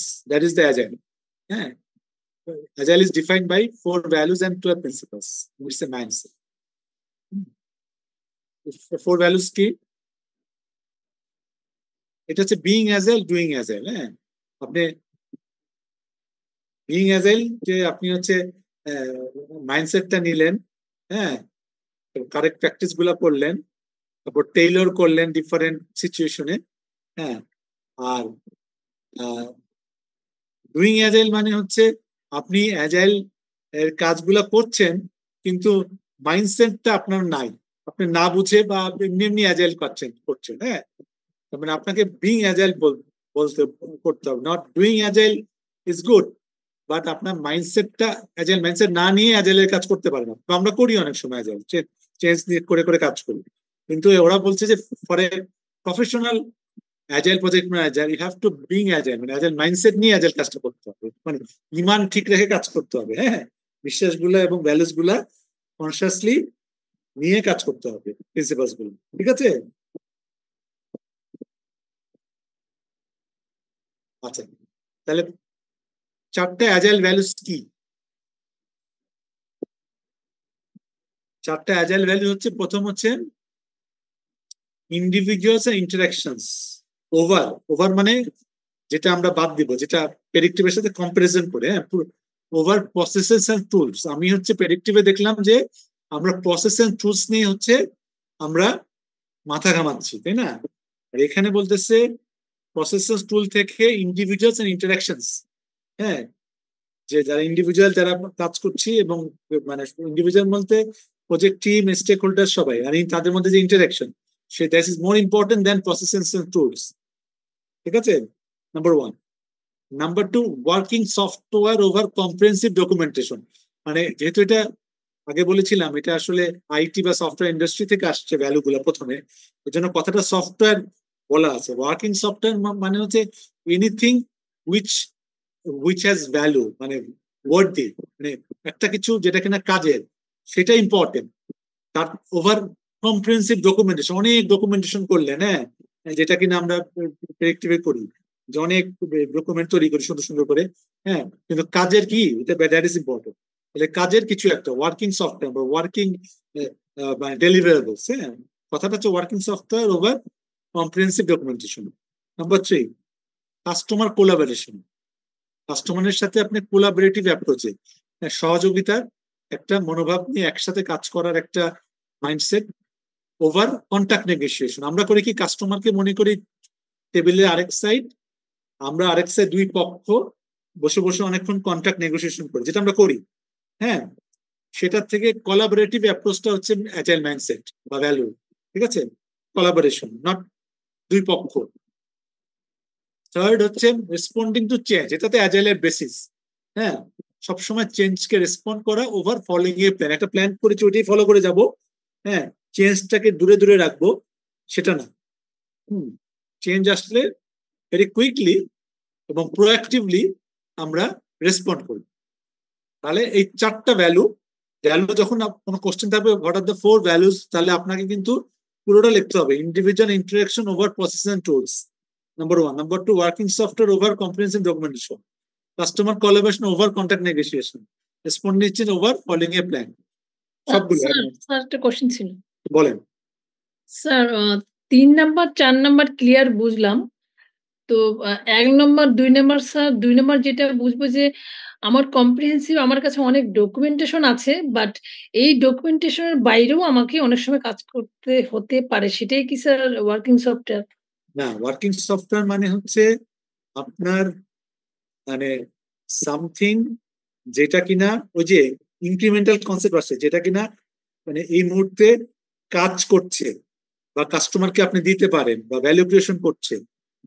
দ্য অ্যাজাইল, হ্যাঁ। Agile is defined by 4 values and 12 principles. It's a mindset. 4 values কি? এটা হচ্ছে being agile, doing agile, হ্যাঁ। আপনি being agile, যে আপনি হচ্ছে মাইন্ডসেটটা নিলেন, হ্যাঁ, কারেক্ট প্র্যাকটিস গুলা করলেন, তারপর টেইলর করলেন ডিফারেন্ট সিচুয়েশনে, হ্যাঁ। আর ডুইং অ্যাজাইল মানে হচ্ছে আপনি অ্যাজাইল এর কাজগুলা করছেন, কিন্তু মাইন্ডসেটটা আপনার নাই, আপনি না বুঝে বা এমনি এমনি অ্যাজাইল করছেন, হ্যাঁ। তার মানে আপনাকে বিং অ্যাজাইল বলতে করতে হবে, not doing agile is good, but আপনার মাইন্ডসেটটা অ্যাজাইল মাইন্ডসেট না নিয়ে অ্যাজাইলের কাজ করতে পারে না। আমরা করি অনেক সময় অ্যাজাইল চেঞ্জ করে করে কাজ করি, কিন্তু ওরা বলছে যে for a professional agile project manager you have to being agile, মানে অ্যাজাইল মাইন্ডসেট নিয়ে অ্যাজাইল কাজটা করতে হবে, মানে ইমান ঠিক রেখে কাজ করতে হবে, হ্যাঁ। বিশ্বাসগুলা এবং ভ্যালুস গুলা কনসিয়াসলি নিয়ে কাজ করতে হবে, প্রিন্সিপালস গুলো, ঠিক আছে। আচ্ছা, তাহলে 4টা অ্যাজাইল ভ্যালুস কি? 4টা অ্যাজাইল ভ্যালু হচ্ছে, প্রথম হচ্ছে ইন্ডিভিজুয়ালস এন্ড ইন্টারাকশনস ওভার মানে যেটা আমরা বাদ দিব, যেটা প্রেডিক্টিভের সাথে কম্পারিজন করে, ওভার প্রসেসেস এন্ড টুলস। আমি হচ্ছে প্রেডিক্টিভে দেখলাম যে আমরা প্রসেস এন্ড টুলস নিয়ে হচ্ছে আমরা মাথা ঘামাচ্ছি, তাই না? আর এখানে বলতেছে প্রসেস এন্ড টুল থেকে ইন্ডিভিজুয়ালস এন্ড ইন্টারাকশনস। হ্যাঁ, যে যারা ইন্ডিভিজুয়াল যারা কাজ করছি, এবং মানে ইন্ডিভিজুয়াল বলতে প্রজেক্ট টিম, স্টেক হোল্ডার সবাই, আর তাদের মধ্যে যে ইন্টারাকশন, সে that is more important than process and tools. ঠিক আছে, number 1। Number 2, working software over comprehensive documentation. মানে যেহেতু এটা আগে বলেছিলাম, এটা আসলে আইটি বা সফটওয়্যার ইন্ডাস্ট্রি থেকে আসছে ভ্যালুগুলো প্রথমে, ওই জন্য কথাটা সফটওয়্যার বলা আছে। ওয়ার্কিং সফটওয়্যার মানে হচ্ছে এনিথিং উইচ হ্যাজ ভ্যালু, মানে ওয়ার্থি, মানে একটা কিছু যেটা কিনা কাজের, সেটা ইম্পর্টেন্ট। তার ওভার কম্প্রিহেনসিভ ডকুমেন্টেশন, অনেক ডকুমেন্টেশন করলেন, হ্যাঁ, যেটা কিনা আমরা প্রেডিক্টিভে করি, যে অনেক ডকুমেন্ট তৈরি করি সুন্দর সুন্দর করে, হ্যাঁ, কিন্তু কাজের কি, দ্যাট ইজ ইম্পর্টেন্ট। তাহলে কাজের কিছু একটা ওয়ার্কিং সফটওয়্যার বা ওয়ার্কিং ডেলিভারেবলস, হ্যাঁ, কথাটা হচ্ছে working software over comprehensive documentation. Number 3, customer collaboration. কাস্টমারের সাথে আপনি কোলাবোরেটিভ অ্যাপ্রোচে, সহযোগিতার একটা মনোভাব নিয়ে একসাথে কাজ করার একটা মাইন্ডসেট ওভার কন্ট্যাক্ট নেগোসিয়েশন। আমরা করি কি, কাস্টমারকে মনে করি টেবিলের আরেক সাইড, আমরা আরেক সাইড, দুই পক্ষ বসে বসে অনেকক্ষণ কন্ট্রাক্ট নেগোসিয়েশন করি, যেটা আমরা করি, হ্যাঁ, সেটার থেকে কোলাবোরেটিভ অ্যাপ্রোচটা হচ্ছে অ্যাজাইল মাইন্ডসেট বা ভ্যালু। ঠিক আছে, কোলাবোরেশন, নট দুই পক্ষ। থার্ড হচ্ছে রেসপন্ডিং টু চেঞ্জ, এটাতে অ্যাজাইলের বেসিস, হ্যাঁ, সবসময় চেঞ্জকে রেসপন্ড করা ওভার ফলোইং এ প্ল্যান। একটা প্ল্যান করেছি, ওইটাই ফলো করে যাব, হ্যাঁ, চেঞ্জটাকে দূরে দূরে রাখবো সেটা না। চেঞ্জ আসলে ভেরি কুইকলি এবং প্রোঅ্যাক্টিভলি আমরা রেসপন্ড করি। তাহলে এই 4টা ভ্যালু যখন কোনো কোশ্চেন থাকবে, হোয়াট আর দ্য 4 ভ্যালুজ, তাহলে আপনাকে কিন্তু পুরোটা লিখতে হবে। Individual interaction over process and tools, number 1। Number 2, working software over comprehensive documentation. Customer collaboration over contact negotiation. Responding over following a plan. সবগুলো। স্যার একটা কোশ্চেন ছিল। বলেন স্যার, 3 নাম্বার 4 নাম্বার ক্লিয়ার বুঝলাম। তো 1 নম্বর 2 নম্বর স্যার, 2 নম্বর যেটা বুঝবো যে আমার কম্প্রিহেনসিভ, আমার কাছে অনেক ডকুমেন্টেশন আছে, বাট এই ডকুমেন্টেশনের বাইরেও আমাকে অনেক সময় কাজ করতে হতে পারে, সেটাই কি স্যার ওয়ার্কিং সফটওয়্যার? না, ওয়ার্কিং সফটওয়্যার মানে হচ্ছে আপনার মানে সামথিং যেটা কিনা ওই যে ইনক্রিমেন্টাল কনসেপ্ট আছে, যেটা কিনা মানে এই মুহূর্তে কাজ করছে বা কাস্টমারকে আপনি দিতে পারেন বা ভ্যালু ক্রিয়েশন করছে,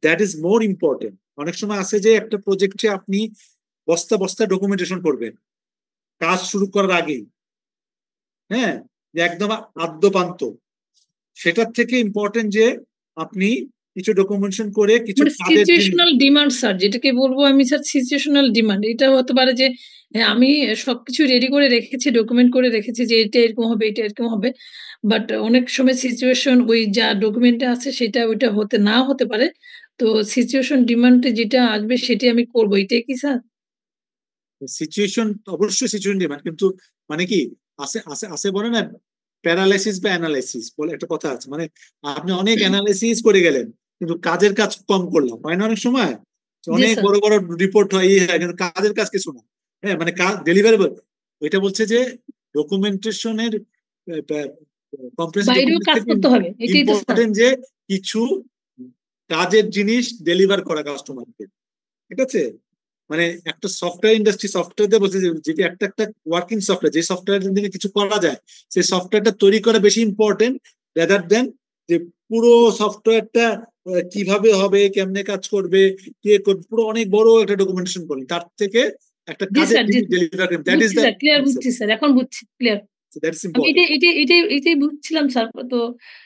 দ্যাট ইজ মোর ইম্পর্টেন্ট। অনেক সময় আছে যে একটা প্রজেক্টে আপনি বস্তা বস্তা ডকুমেন্টেশন করবেন কাজ শুরু করার আগেই, হ্যাঁ, একদম আদ্যপান্ত। সেটার থেকে ইম্পর্টেন্ট যে আপনি কিছু ডকুমেন্টেশন করে কিছু সিচুয়েশনাল ডিমান্ড স্যার, যেটাকে বলবো আমি স্যার সিচুয়েশনাল ডিমান্ড। এটা হতে পারে যে আমি সবকিছু রেডি করে রেখেছি, ডকুমেন্ট করে রেখেছি যে এটা এরকম হবে, এটা এরকম হবে, বাট অনেক সময় সিচুয়েশন ওই যা ডকুমেন্টে আছে সেটা ওইটা না হতে পারে। তো সিচুয়েশন ডিমান্ডে যেটা আসবে সেটি আমি করবো, এটাই কি স্যার? সিচুয়েশন অবশ্যই সিচুয়েশন ডিমান্ড, কিন্তু মানে কি আছে আছে আছে বলে না, প্যারালাইসিস বা অ্যানালাইসিস বলে একটা কথা আছে। মানে আপনি অনেক অ্যানালাইসিস করে গেলেন কিন্তু কাজের কাজ কম করলাম, হয় না অনেক সময়? অনেক বড় বড় রিপোর্ট হয়, কিন্তু কাজের কাজ কিছু না, হ্যাঁ, মানে কাজ ডেলিভারেবল। ওইটা বলছে যে ডকুমেন্টেশনের ইম্পর্টেন্ট যে কিছু কাজের জিনিস ডেলিভার করা কাস্টমারকে। ঠিক আছে, মানে একটা সফটওয়্যার ইন্ডাস্ট্রি সফটওয়্যার দিয়ে বলছে যেটি একটা একটা ওয়ার্কিং সফটওয়্যার, যে সফটওয়্যার থেকে কিছু করা যায়, সেই সফটওয়্যারটা তৈরি করা বেশি ইম্পর্টেন্ট রাদার দেন যে পুরো সফটওয়্যারটা কিভাবে হবে, কেমনে কাজ করবে, কে করবে, পুরো অনেক বড় একটা ডকুমেন্টেশন করবেন, তার থেকে একটা কাজের জিনিস ডেলিভার করেন। দ্যাট ইজ দ্য ক্লিয়ার বুঝছি স্যার, এখন বুঝছি ক্লিয়ার। এটাই বুঝছিলাম স্যার, তো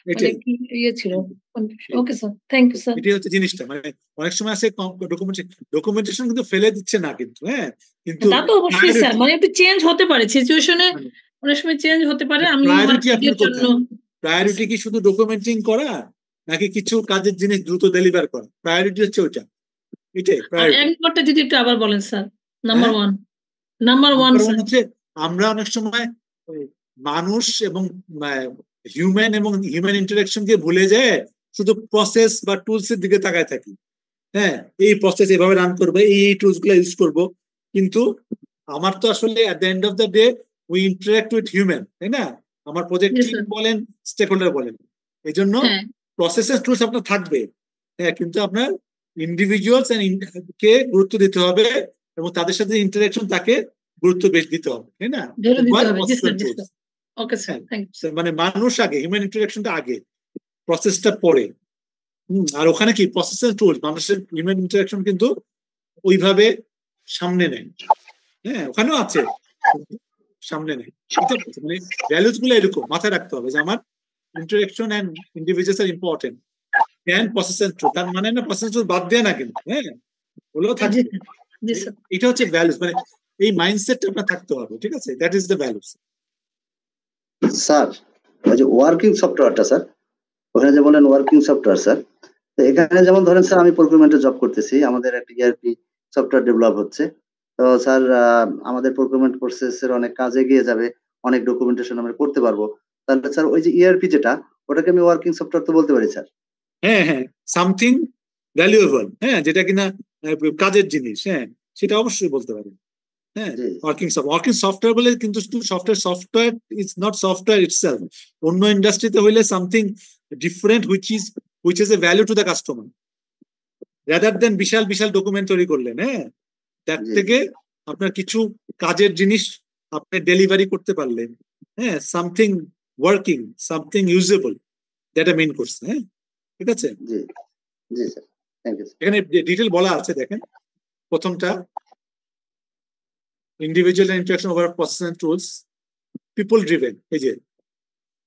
মানে কি ইয়ে ছিল। Okay sir, thank you sir. এটাই হচ্ছে জিনিসটা, মানে অনেক সময় আছে ডকুমেন্টেশন কিন্তু ফেলে দিচ্ছে না, কিন্তু হ্যাঁ, কিন্তু তা তো অবশ্যই স্যার, মানে একটু চেঞ্জ হতে পারে সিচুয়েশনে, অনেক সময় চেঞ্জ হতে পারে। আমি প্রায়োরিটি কি শুধু ডকুমেন্টিং করা নাকি কিছু কাজের জিনিস দ্রুত ডেলিভার করা? প্রায়োরিটি হচ্ছে ওইটা। এটাই একবারটা যদি একটু আবার বলেন স্যার। নাম্বার হ্যাঁ? 1 নাম্বার 1 Number স্যার। one হচ্ছে আমরা অনেক সময় মানুষ এবং হিউম্যান এবং হিউম্যান ইন্টারাকশনকে ভুলে যায়, শুধু প্রসেস বা টুলস এর দিকে তাকায় থাকি। হ্যাঁ, এই প্রসেস এভাবে রান করবো, এই টুলস গুলো ইউজ করবো, কিন্তু আমার তো আসলে at the end of the day we interact with human, তাই না? আমার প্রজেক্ট Yes, টিম sir. বলেন, স্টেক হোল্ডার বলেন, এই জন্য হ্যাঁ, প্রসেসের টুলস আপনার থাকবে, হ্যাঁ, কিন্তু আপনার ইন্ডিভিজুয়ালস কে গুরুত্ব দিতে হবে এবং তাদের সাথে ইন্টারাকশন তাকে গুরুত্ব বেশি দিতে হবে, তাই না? ভেবে দিতে One হবে। জি স্যার, process জি tools. স্যার। ওকে স্যার, হ্যাঁ। Thank you. মানে মানুষ আগে, হিউম্যান ইন্টারাকশনটা আগে, প্রসেসটা পরে। আর ওখানে কি প্রসেসের টুল, মানুষের হিউম্যান ইন্টারাকশন কিন্তু ওইভাবে সামনে নেয়। হ্যাঁ, ওখানেও আছে, সামনে নেয়। এটা মানে ভ্যালুস গুলো এরকম মাথায় রাখতে হবে যে আমার interaction and individuals are important and প্রসেসের টুল। তার মানে না প্রসেসের টুল বাদ দেয় না, কিন্তু হ্যাঁ, ওগুলো থাকবে। জি স্যার। এটা হচ্ছে ভ্যালুস, মানে এই মাইন্ডসেটটা আপনার থাকতে হবে, ঠিক আছে? That is the values. Sir ওই যে ওয়ার্কিং সফটওয়্যারটা স্যার, ওখানে যে বলেন ওয়ার্কিং সফটওয়্যার স্যার, তো এখানে যেমন ধরেন স্যার আমি প্রকিউরমেন্টে জব করতেছি, আমাদের একটা ইআরপি সফটওয়্যার ডেভেলপ হচ্ছে। তো স্যার আমাদের প্রকিউরমেন্ট প্রসেসের অনেক কাজ এগিয়ে যাবে, অনেক ডকুমেন্টেশন আমরা করতে পারবো। তাহলে স্যার ওই যে ইআরপি যেটা, ওটাকে আমি ওয়ার্কিং সফটওয়্যার তো বলতে পারি স্যার? হ্যাঁ হ্যাঁ, সামথিং ভ্যালুয়েবল, হ্যাঁ, যেটা কিনা কাজের জিনিস, হ্যাঁ, সেটা অবশ্যই বলতে পারেন। হ্যাঁ, জি ওয়ার্কিং সফটওয়্যার বলে কিন্তু শুধু software is not software itself. অন্য ইন্ডাস্ট্রিতে হইলে something different which is a value to the customer, rather than বিশাল বিশাল ডকুমেন্ট তৈরি করলেন। হ্যাঁ, তার জি থেকে আপনার কিছু কাজের জিনিস আপনি ডেলিভারি করতে পারলেন, হ্যাঁ, সামথিং ওয়ার্কিং, সামথিং ইউজেবল, যেটা মেইন করছে। হ্যাঁ, ঠিক আছে? জি জি স্যার, থ্যাংক ইউ। এখানে ডিটেল বলা আছে, দেখেন প্রথমটা individual interaction over process and tools, people driven. এই যে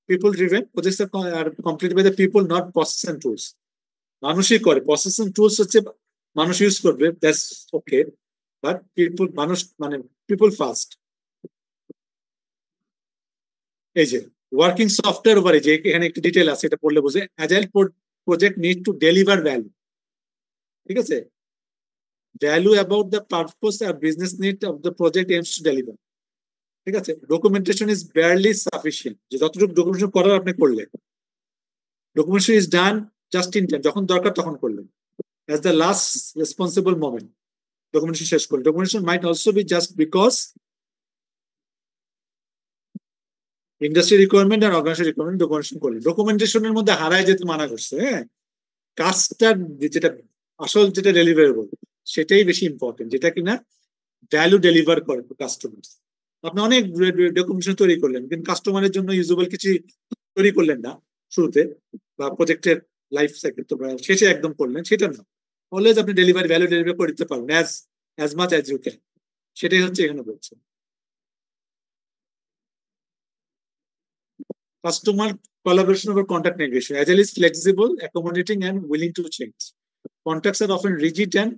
people driven projects are completed by the people, not process and tools. মানুষই করে, process and tools হচ্ছে মানুষ ইউজ করবে, দ্যাটস ওকে, বাট people, মানুষ মানে people ফার্স্ট। এই যে ওয়ার্কিং সফটওয়্যার ওভারে যে এখানে একটু ডিটেল আছে, এটা পড়লে বুঝে। Agile project need to deliver value, ঠিক আছে? ভ্যালু অ্যাবাউট দ্য পারপোজ আর business need of the project aims to deliver, ঠিক আছে? ডকুমেন্টেশন ইজ বারলি সাফিসিয়েন্ট, যে যতটুকু ডকুমেন্টেশন করার আপনি করলেন। Documentation is done just in time, যখন দরকার তখন করলেন, as the last responsible moment documentation শেষ করলেন। Documentation might also be just because industry requirement আর অর্গানাইজেশন রিকোয়ারমেন্ট ডকুমেন্টেশন করলেন। ডকুমেন্টেশনের মধ্যে হারায় যেতে মানা করছে। হ্যাঁ, কাজটা যেটা আসল, যেটা ডেলিভারেবল, সেটাই বেশি ইম্পর্টেন্ট, যেটা কিনা ভ্যালু ডেলিভার করে কাস্টমার। আপনি অনেক ডকুমেন্টেশন তৈরি করলেন, কিন্তু কাস্টমারের জন্য ইউজেবল কিছু তৈরি করলেন না শুরুতে, বা প্রজেক্টের লাইফ সাইকেল তো শেষে একদম করলেন, সেটা না। অলওয়েজ আপনি ডেলিভারি, ভ্যালু ডেলিভারি করে দিতে পারবেন as much as you can, সেটাই হচ্ছে এখানে বলছে। Customer collaboration over contract negotiation. Agile is flexible, accommodating, and willing to change. Contracts are often rigid and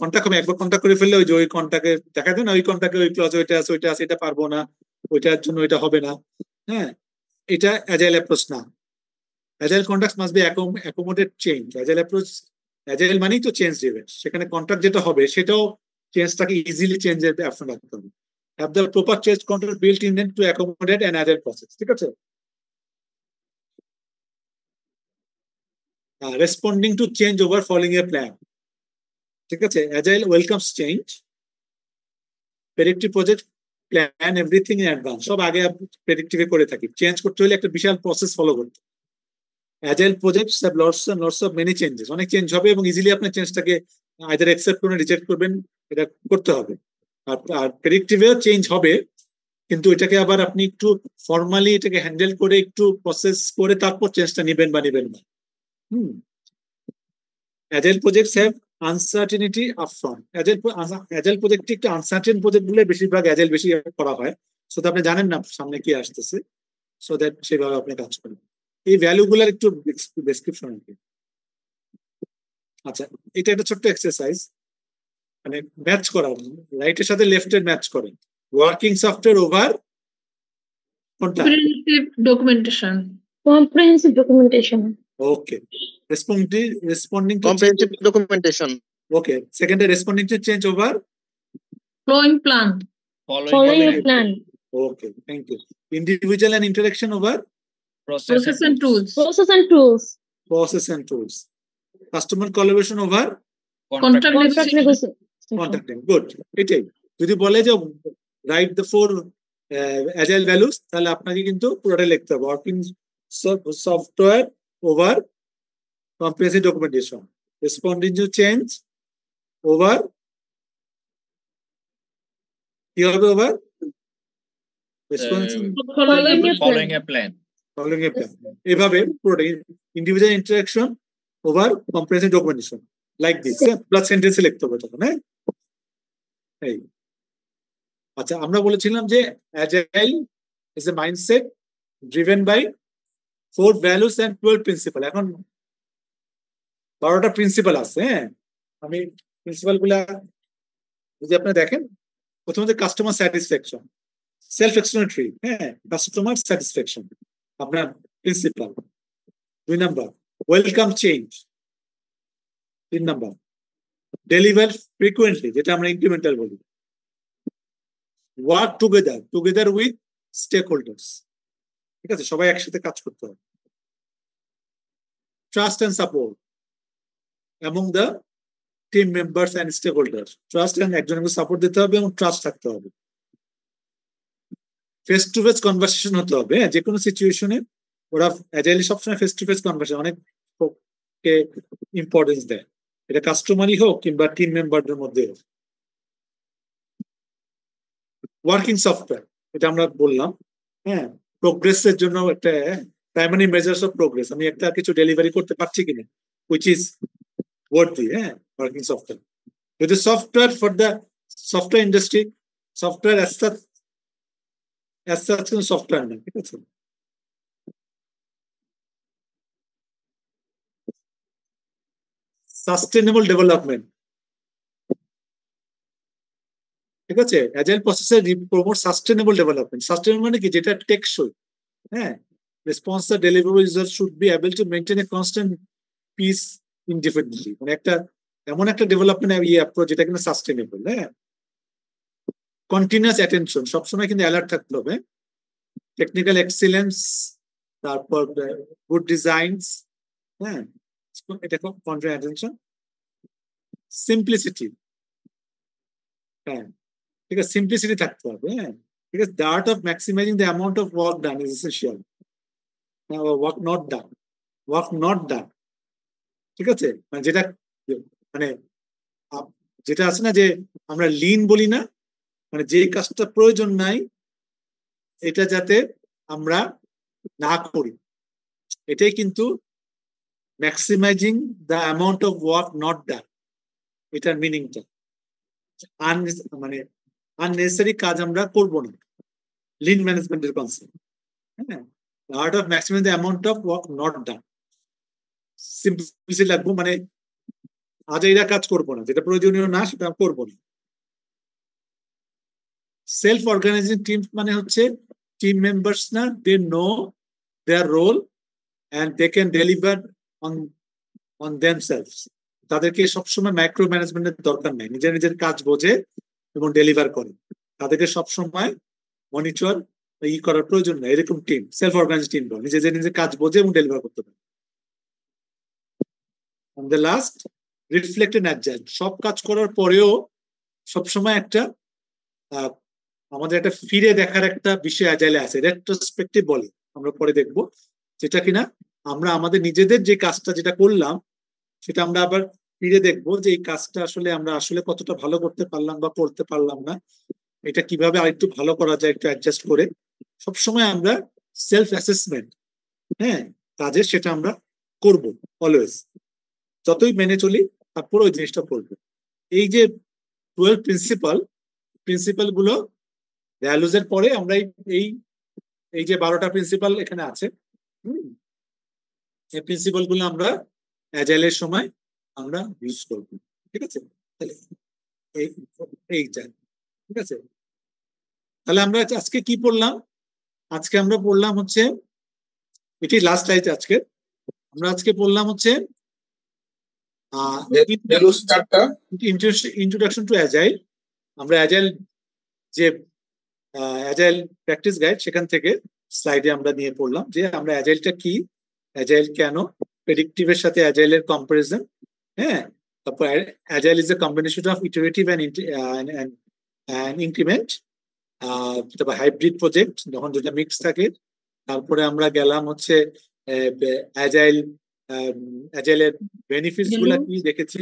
contract হবে, একবার কন্ট্রাক্ট করে ফেললে ওই যে ওই কন্ট্রাক্টে দেখা যায় না, ওই কন্ট্রাক্টে ওই ক্লজ ওইটা আছে, ওইটা আছে, এটা পারবো না, ওইটার জন্য ওইটা হবে না। হ্যাঁ, এটা অ্যাজাইল অ্যাপ্রোচ না। Agile contract must be accommodate change. Agile approach, agile মানেই তো চেঞ্জ ড্রিভেন, সেখানে কন্ট্রাক্ট যেটা হবে সেটাও চেঞ্জটাকে ইজিলি চেঞ্জের অপশন রাখতে হবে। Have the proper change control built in to accommodate an agile process, ঠিক আছে? Responding to change over following a plan, ঠিক আছে? Agile welcomes change. Predictive project plan everything in advance, সব আগে প্রেডিক্টিভে করে থাকি। চেঞ্জ করতে হলে একটা বিশাল প্রসেস ফলো করতে। Agile projects have lots of many changes, অনেক চেঞ্জ হবে এবং ইজিলি আপনার চেঞ্জটাকে আইদার অ্যাকসেপ্ট করবেন, রিজেক্ট করবেন, এটা করতে হবে। আর প্রেডিক্টিভেও চেঞ্জ হবে, কিন্তু এটাকে আবার আপনি একটু ফর্মালি এটাকে হ্যান্ডেল করে একটু প্রসেস করে তারপর চেঞ্জটা নেবেন বা নেবেন না। Agile projects have uncertainty upfront. Agile project একটু আনসার্টেন প্রজেক্ট গুলো বেশিরভাগ অ্যাজাইল বেশি করা হয়, সো আপনি জানেন না সামনে কি আসতেছে, সো দ্যাট সেভাবে আপনি কাজ করেন। এই ভ্যালু গুলার একটু ডেসক্রিপশন আর কি। আচ্ছা, এটা একটা ছোট্ট এক্সারসাইজ, মানে ম্যাচ করা, রাইটের সাথে লেফটের ম্যাচ করেন। ওয়ার্কিং সফটওয়্যার ওভার কোনটা? Documentation. Comprehensive documentation. Okay. Responding to comprehensive documentation. Okay. Second, responding to change over. Flowing plan. Following a plan. Okay, thank you. Individual and interaction over. Process and tools. Process and tools. Process and tools. Customer collaboration over. Contract Contract negotiation. negotiation. Contracting. Good. এটাই যদি বলে যে write the 4 agile values তাহলে আপনাকে কিন্তু পুরোটা লিখতে হবে working software over comprehensive documentation, responding to change over কি হবে over Following a plan. following a plan এভাবে পুরোটা individual interaction over comprehensive documentation like this plus sentence লিখতে হবে তখন হ্যাঁ এই আচ্ছা আমরা বলেছিলাম যে agile is a mindset driven by 4 values and 12 principles এখন 12টা প্রিন্সিপাল আছে হ্যাঁ আমি প্রিন্সিপাল গুলা যদি আপনি দেখেন প্রথমত কাস্টমার স্যাটিসফ্যাকশন সেলফ এক্সপ্লেনেটরি হ্যাঁ কাস্টমার স্যাটিসফ্যাকশন আপনার principle 2 number welcome change 3 number deliver frequently যেটা আমরা ইনক্রিমেন্টাল বলি work together with stakeholders ঠিক আছে সবাই একসাথে কাজ করতে হবে trust and support among the team members and stakeholders. Trust and একজনকে সাপোর্ট দিতে হবে এবং ট্রাস্ট থাকতে হবে ফেস টু ফেস কনভারসেশন হতে হবে যে কোনো সিচুয়েশনে ওরা অ্যাজাইলি সবসময় ফেস টু ফেস কনভারসেশন অনেক ইম্পর্টেন্স দেয় এটা কাস্টমারই হোক কিংবা টিম মেম্বারদের মধ্যে হোক ওয়ার্কিং সফটওয়্যার এটা আমরা বললাম হ্যাঁ প্রোগ্রেসের জন্য একটা প্রাইমারি মেজার্স অফ প্রোগ্রেস আমি একটা কিছু ডেলিভারি করতে পারছি কিনা which is worthy working software with the software for the software industry software as such software না ঠিক আছে sustainable development ঠিক আছে agile process promote sustainable development sustainable মানে কি যেটা টেকসই হ্যাঁ responsive delivery users should be able to maintain a constant peace indefinitely মানে একটা এমন একটা ডেভেলপমেন্ট অ্যাপ্রোচ যেটা কিন্তু সাস্টেনেবল হ্যাঁ কন্টিনিউয়াস অ্যাটেনশন সবসময় কিন্তু অ্যালার্ট থাকতে হবে টেকনিক্যাল এক্সিলেন্স তারপর গুড ডিজাইনস হ্যাঁ এটা কন্টিনিউয়াস অ্যাটেনশন সিম্পলিসিটি হ্যাঁ ঠিক আছে সিম্পলিসিটি থাকতে হবে হ্যাঁ ঠিক আছে the art of maximising the amount of work done is essential work not done ঠিক আছে মানে যেটা আছে না যে আমরা লিন বলি না মানে যে কাজটা প্রয়োজন নাই এটা যাতে আমরা না করি এটাই কিন্তু maximising the amount of work not done এটার মিনিংটা মানে আননেসেসারি কাজ আমরা করবো না লিন ম্যানেজমেন্টের কনসেপ্ট হ্যাঁ art of maximising the amount of work not done simplicity লাগবো মানে আজ এরা কাজ করবো না যেটা প্রয়োজনীয় না সেটা করবো না সেলফ অর্গানাইজিং টিম মানে হচ্ছে টিম মেম্বার্স না they know their role and they can deliver on themselves তাদেরকে সবসময় মাইক্রো ম্যানেজমেন্টের দরকার নেই নিজের কাজ বোঝে এবং ডেলিভার করে তাদেরকে সবসময় মনিটর করার প্রয়োজন নেই এরকম টিম সেলফ অর্গানাইজ টিম নিজের কাজ বোঝে এবং ডেলিভার করতে পারে and the last reflect and adjust সব কাজ করার পরেও সবসময় একটা আমাদের একটা ফিরে দেখার একটা বিষয় অ্যাজাইলে আছে রেট্রোস্পেক্টিভ বলে আমরা পরে দেখবো যেটা কিনা আমরা আমাদের নিজেদের যে কাজটা যেটা করলাম সেটা আমরা আবার ফিরে দেখবো যে এই কাজটা আমরা আসলে কতটা ভালো করতে পারলাম বা করতে পারলাম না এটা কিভাবে আরেকটু ভালো করা যায় একটু অ্যাডজাস্ট করে সবসময় আমরা সেলফ অ্যাসেসমেন্ট হ্যাঁ কাজের সেটা আমরা করব অলওয়েজ যতই মেনে চলি তারপর ওই জিনিসটা করবো এই যে 12 প্রিন্সিপাল গুলো ভ্যালুজ এর পরে আমরা এই যে 12টা প্রিন্সিপাল এখানে আছে এই প্রিন্সিপাল গুলো আমরা অ্যাজাইলের সময় আমরা ইউজ করব ঠিক আছে তাহলে এইটা ঠিক আছে তাহলে আমরা আজকে কি পড়লাম আজকে আমরা পড়লাম হচ্ছে এটি লাস্ট লাইট আজকে আমরা আজকে পড়লাম হচ্ছে ইন্ট্রোডাকশন টু অ্যাজাইল, আমরা অ্যাজাইল যে অ্যাজাইল প্র্যাকটিস গাইড সেখান থেকে স্লাইডে আমরা নিয়ে পড়লাম যে আমরা অ্যাজাইলটা কি, অ্যাজাইল কেন, প্রেডিক্টিভের সাথে অ্যাজাইলের কম্পারিজন, হ্যাঁ, তারপর agile is a combination of iterative and increment, তারপর হাইব্রিড প্রজেক্ট যখন দুটা মিক্স থাকে, তারপরে আমরা গেলাম হচ্ছে অ্যাজাইলের বেনিফিটস গুলা কি দেখেছি,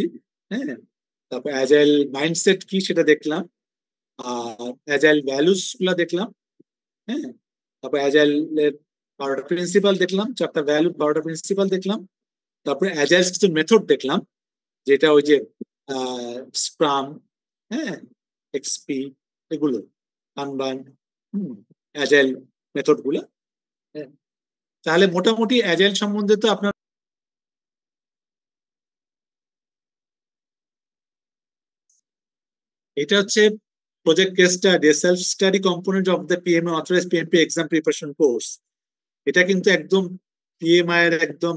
হ্যাঁ, তারপর অ্যাজাইল মাইন্ডসেট কি সেটা দেখলাম, অ্যাজাইল ভ্যালুস গুলা দেখলাম, হ্যাঁ, তারপর অ্যাজাইলের 12টা প্রিন্সিপাল দেখলাম, 4টা ভ্যালু 12টা প্রিন্সিপাল দেখলাম, তারপরে অ্যাজাইল কিছু মেথড দেখলাম যেটা ওই যে স্ক্রাম, হ্যাঁ, এক্সপি, এগুলো কানবান, অ্যাজাইল মেথড গুলো। তাহলে মোটামুটি অ্যাজাইল সম্বন্ধে তো আপনার এটা হচ্ছে project case study, self study component of the পিএমএ authorised PMP exam preparation course. এটা কিন্তু একদম পিএমআই এর একদম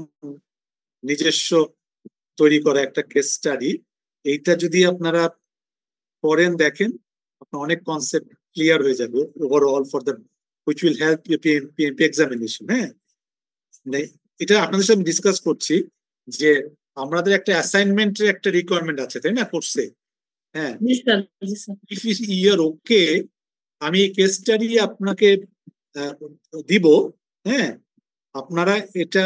নিজস্ব তৈরি করা একটা কেস স্টাডি। এইটা যদি আপনারা পড়েন দেখেন, আপনার অনেক কনসেপ্ট ক্লিয়ার হয়ে যাবে overall for the which will help you PMP examination. হ্যাঁ, এটা আপনাদের সাথে ডিসকাস করছি যে আমাদের একটা অ্যাসাইনমেন্টের একটা রিকোয়ারমেন্ট আছে, তাই না, কোর্সে? হ্যাঁ, ইফ ইউর ওকে, আমি কেস স্টাডি আপনাকে দিব, হ্যাঁ, আপনারা এটা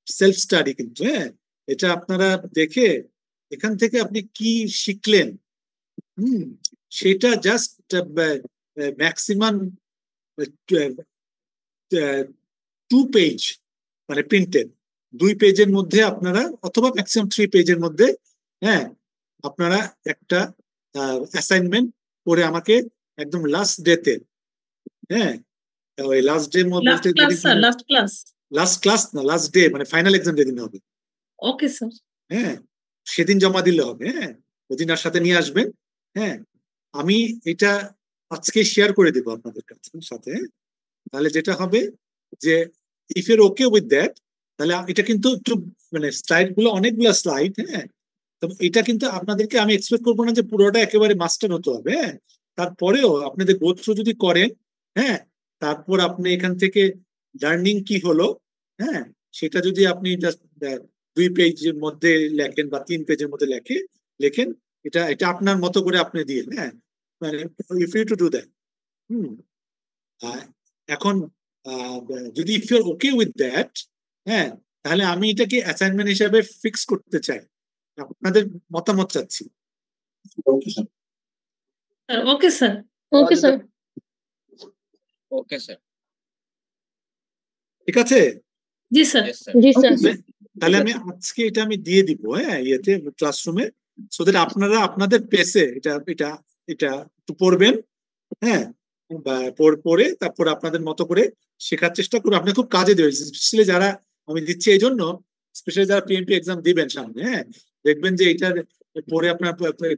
সেলফ স্টাডি কিন্তু, হ্যাঁ, এটা আপনারা দেখে এখান থেকে আপনি কি শিখলেন সেটা জাস্ট ম্যাক্সিমাম 2 পেজ মানে প্রিন্টেড 2 পেজের মধ্যে আপনারা, অথবা ম্যাক্সিমাম 3 পেজের মধ্যে, হ্যাঁ, আপনারা একটা অ্যাসাইনমেন্ট করে আমাকে একদম লাস্ট ডেতে, হ্যাঁ, ওই লাস্ট ডে মধ্যে লাস্ট ক্লাস না, লাস্ট ডে মানে ফাইনাল এক্সাম যেদিন হবে, ওকে স্যার, হ্যাঁ, সেদিন জমা দিলে হবে। হ্যাঁ, ওদিন আর সাথে নিয়ে আসবেন। হ্যাঁ, আমি এটা আজকে শেয়ার করে দেবো আপনাদের কাছে সাথে। তাহলে যেটা হবে যে if you're okay with that, তাহলে এটা কিন্তু একটু মানে স্লাইড গুলো অনেকগুলো স্লাইড, হ্যাঁ, তবে এটা কিন্তু আপনাদেরকে আমি এক্সপেক্ট করবো না যে পুরোটা একেবারে মাস্টার হতে হবে। হ্যাঁ, তারপরেও আপনাদের গো থ্রু যদি করেন, হ্যাঁ, তারপর আপনি এখান থেকে লার্নিং কি হলো, হ্যাঁ, সেটা যদি আপনি জাস্ট 2 পেজের মধ্যে লেখেন বা 3 পেজের মধ্যে লেখেন, এটা আপনার মতো করে আপনি দিয়ে, হ্যাঁ, মানে you free to do that. এখন যদি if you're okay with that, হ্যাঁ, তাহলে আমি এটাকে অ্যাসাইনমেন্ট হিসাবে ফিক্স করতে চাই, আপনাদের মতামত চাচ্ছি। Okay sir, okay sir, okay sir, ঠিক আছে? জি স্যার, জি স্যার, তাহলে আমি আজকে এটা আমি দিয়ে দিব, হ্যাঁ, ইয়েতে ক্লাসরুমে, সো দ্যাট আপনারা আপনাদের পেসে এটা একটু পড়বেন, হ্যাঁ, পড়ে তারপর আপনাদের মতো করে শেখার চেষ্টা করুন। আপনি খুব কাজে দেবেন, স্পেশালি যারা আমি দিচ্ছি এই জন্য, স্পেশালি যারা পিএমপি এক্সাম দিবেন সামনে, হ্যাঁ, দেখবেন যে এইটার পরে আপনার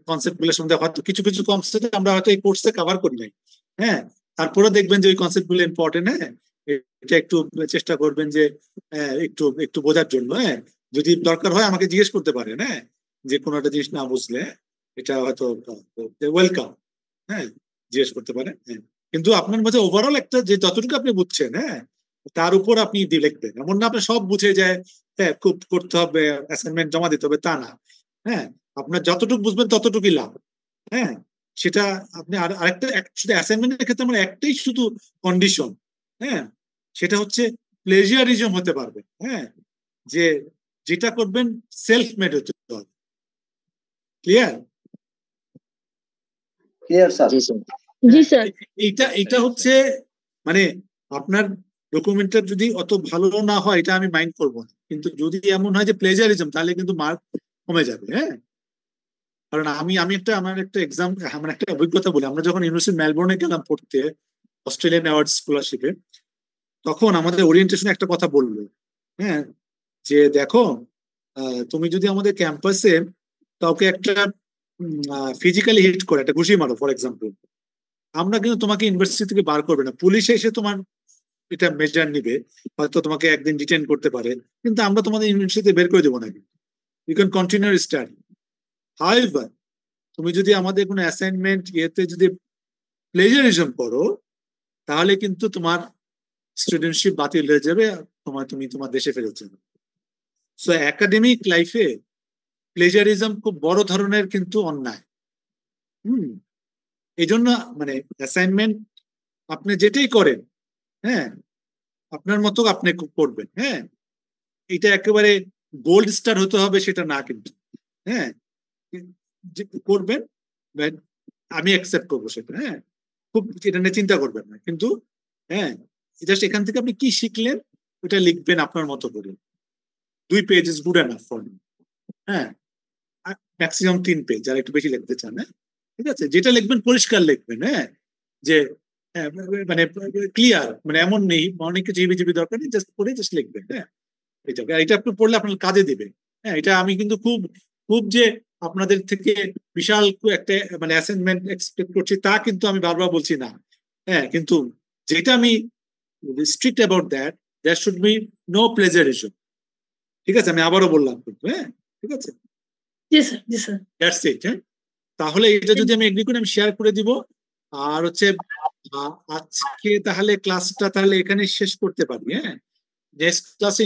কনসেপ্ট গুলোর সঙ্গে হয়তো কিছু কনসেপ্ট আমরা হয়তো এই কোর্সে কভার করি নাই, হ্যাঁ, তারপরে দেখবেন যে ওই কনসেপ্ট গুলো ইম্পর্টেন্ট। হ্যাঁ, এটা একটু চেষ্টা করবেন যে একটু বোঝার জন্য। হ্যাঁ, যদি দরকার হয় আমাকে জিজ্ঞেস করতে পারেন, হ্যাঁ, যে কোনো একটা জিনিস না বুঝলে এটা হয়তো ওয়েলকাম, হ্যাঁ, জিজ্ঞেস করতে পারেন। হ্যাঁ, কিন্তু আপনার মাঝে ওভারঅল একটা যে যতটুকু আপনি বুঝছেন, হ্যাঁ, তার উপর আপনি লিখবেন। এমন না আপনি সব বুঝে যায়, হ্যাঁ, খুব করতে হবে, অ্যাসাইনমেন্ট জমা দিতে হবে, তা না। হ্যাঁ, আপনার যতটুকু বুঝবেন ততটুকুই লাভ। হ্যাঁ, সেটা আপনি আরেকটা শুধু অ্যাসাইনমেন্টের ক্ষেত্রে আমার একটাই শুধু কন্ডিশন, হ্যাঁ, সেটা হচ্ছে প্লেজিয়ারিজম হতে পারবে। হ্যাঁ, যে যেটা করবেন সেলফ মেড হতে হবে। ক্লিয়ার? Clear sir? জি স্যার, এইটা হচ্ছে মানে আপনার ডকুমেন্টটা যদি অত ভালো না হয় এটা আমি মাইন্ড করবো না, কিন্তু যদি এমন হয় যে প্লেজারিজম, তাহলে কিন্তু মার্ক কমে যাবে। হ্যাঁ, কারণ আমার একটা এক্সাম, আমার একটা অভিজ্ঞতা বলি। আমরা যখন ইউনিভার্সিটি মেলবোর্নে গেলাম পড়তে অস্ট্রেলিয়ান অ্যাওয়ার্ড স্কলারশিপে, তখন আমাদের ওরিয়েন্টেশনে একটা কথা বললো, হ্যাঁ, যে দেখো তুমি যদি আমাদের ক্যাম্পাসে কাউকে একটা ফিজিক্যালি হিট করে, একটা ঘুষি মারো ফর এক্সাম্পল, আমরা কিন্তু তোমাকে ইউনিভার্সিটি থেকে বার করবে না, পুলিশ এসে তোমার এটা মেজার নিবে, হয়তো তোমাকে একদিন ডিটেইন করতে পারে, কিন্তু আমরা তোমাদের ইউনিভার্সিটিতে বের করে দেবো না। You can continue study. However তুমি যদি আমাদের কোনো অ্যাসাইনমেন্ট ইয়েতে যদি প্লেজারিজম করো, তাহলে কিন্তু তোমার স্টুডেন্টশিপ বাতিল হয়ে যাবে, তুমি তোমার দেশে ফেরত যাবে। সো একাডেমিক লাইফে প্লেজারিজম খুব বড় ধরনের কিন্তু অন্যায়। এই জন্য মানে অ্যাসাইনমেন্ট আপনি যেটাই করেন, হ্যাঁ, আপনার মতো আপনি করবেন। হ্যাঁ, এটা একেবারে গোল্ড স্টার হতে হবে সেটা না কিন্তু, হ্যাঁ, করবেন, আমি অ্যাকসেপ্ট করবো সেটা। হ্যাঁ, খুব এটা নিয়ে চিন্তা করবেন না, কিন্তু হ্যাঁ, জাস্ট এখান থেকে আপনি কি শিখলেন ওটা লিখবেন আপনার মতো করে। 2 page is good enough for me. হ্যাঁ, ম্যাক্সিমাম 3 পেজ, আর একটু বেশি লিখতে চান। হ্যাঁ, ঠিক আছে, যেটা লিখবেন পরিষ্কার লিখবেন। হ্যাঁ, যে মানে ক্লিয়ার, মানে এমন নেই অনেক কিছু জিবি দরকার নেই, জাস্ট পড়ে জাস্ট লিখবেন। হ্যাঁ, এটা আপনি পড়লে আপনার কাজে দিবে। হ্যাঁ, এটা আমি কিন্তু খুব যে আপনাদের থেকে বিশাল একটা মানে অ্যাসাইনমেন্ট এক্সপেক্ট করছি তা কিন্তু আমি বারবার বলছি না। হ্যাঁ, কিন্তু যেটা আমি strict about that should be no plagiarism. ঠিক আছে, আমি আবারও বললাম কিন্তু। হ্যাঁ, ঠিক আছে, জি স্যার, জি স্যার, দ্যাটস ইট। হ্যাঁ, তাহলে এটা যদি আমি এগ্রি করি আমি শেয়ার করে দিব। আর হচ্ছে আজকে তাহলে ক্লাসটা তাহলে এখানে শেষ করতে পারি। হ্যাঁ, নেক্সট ক্লাসে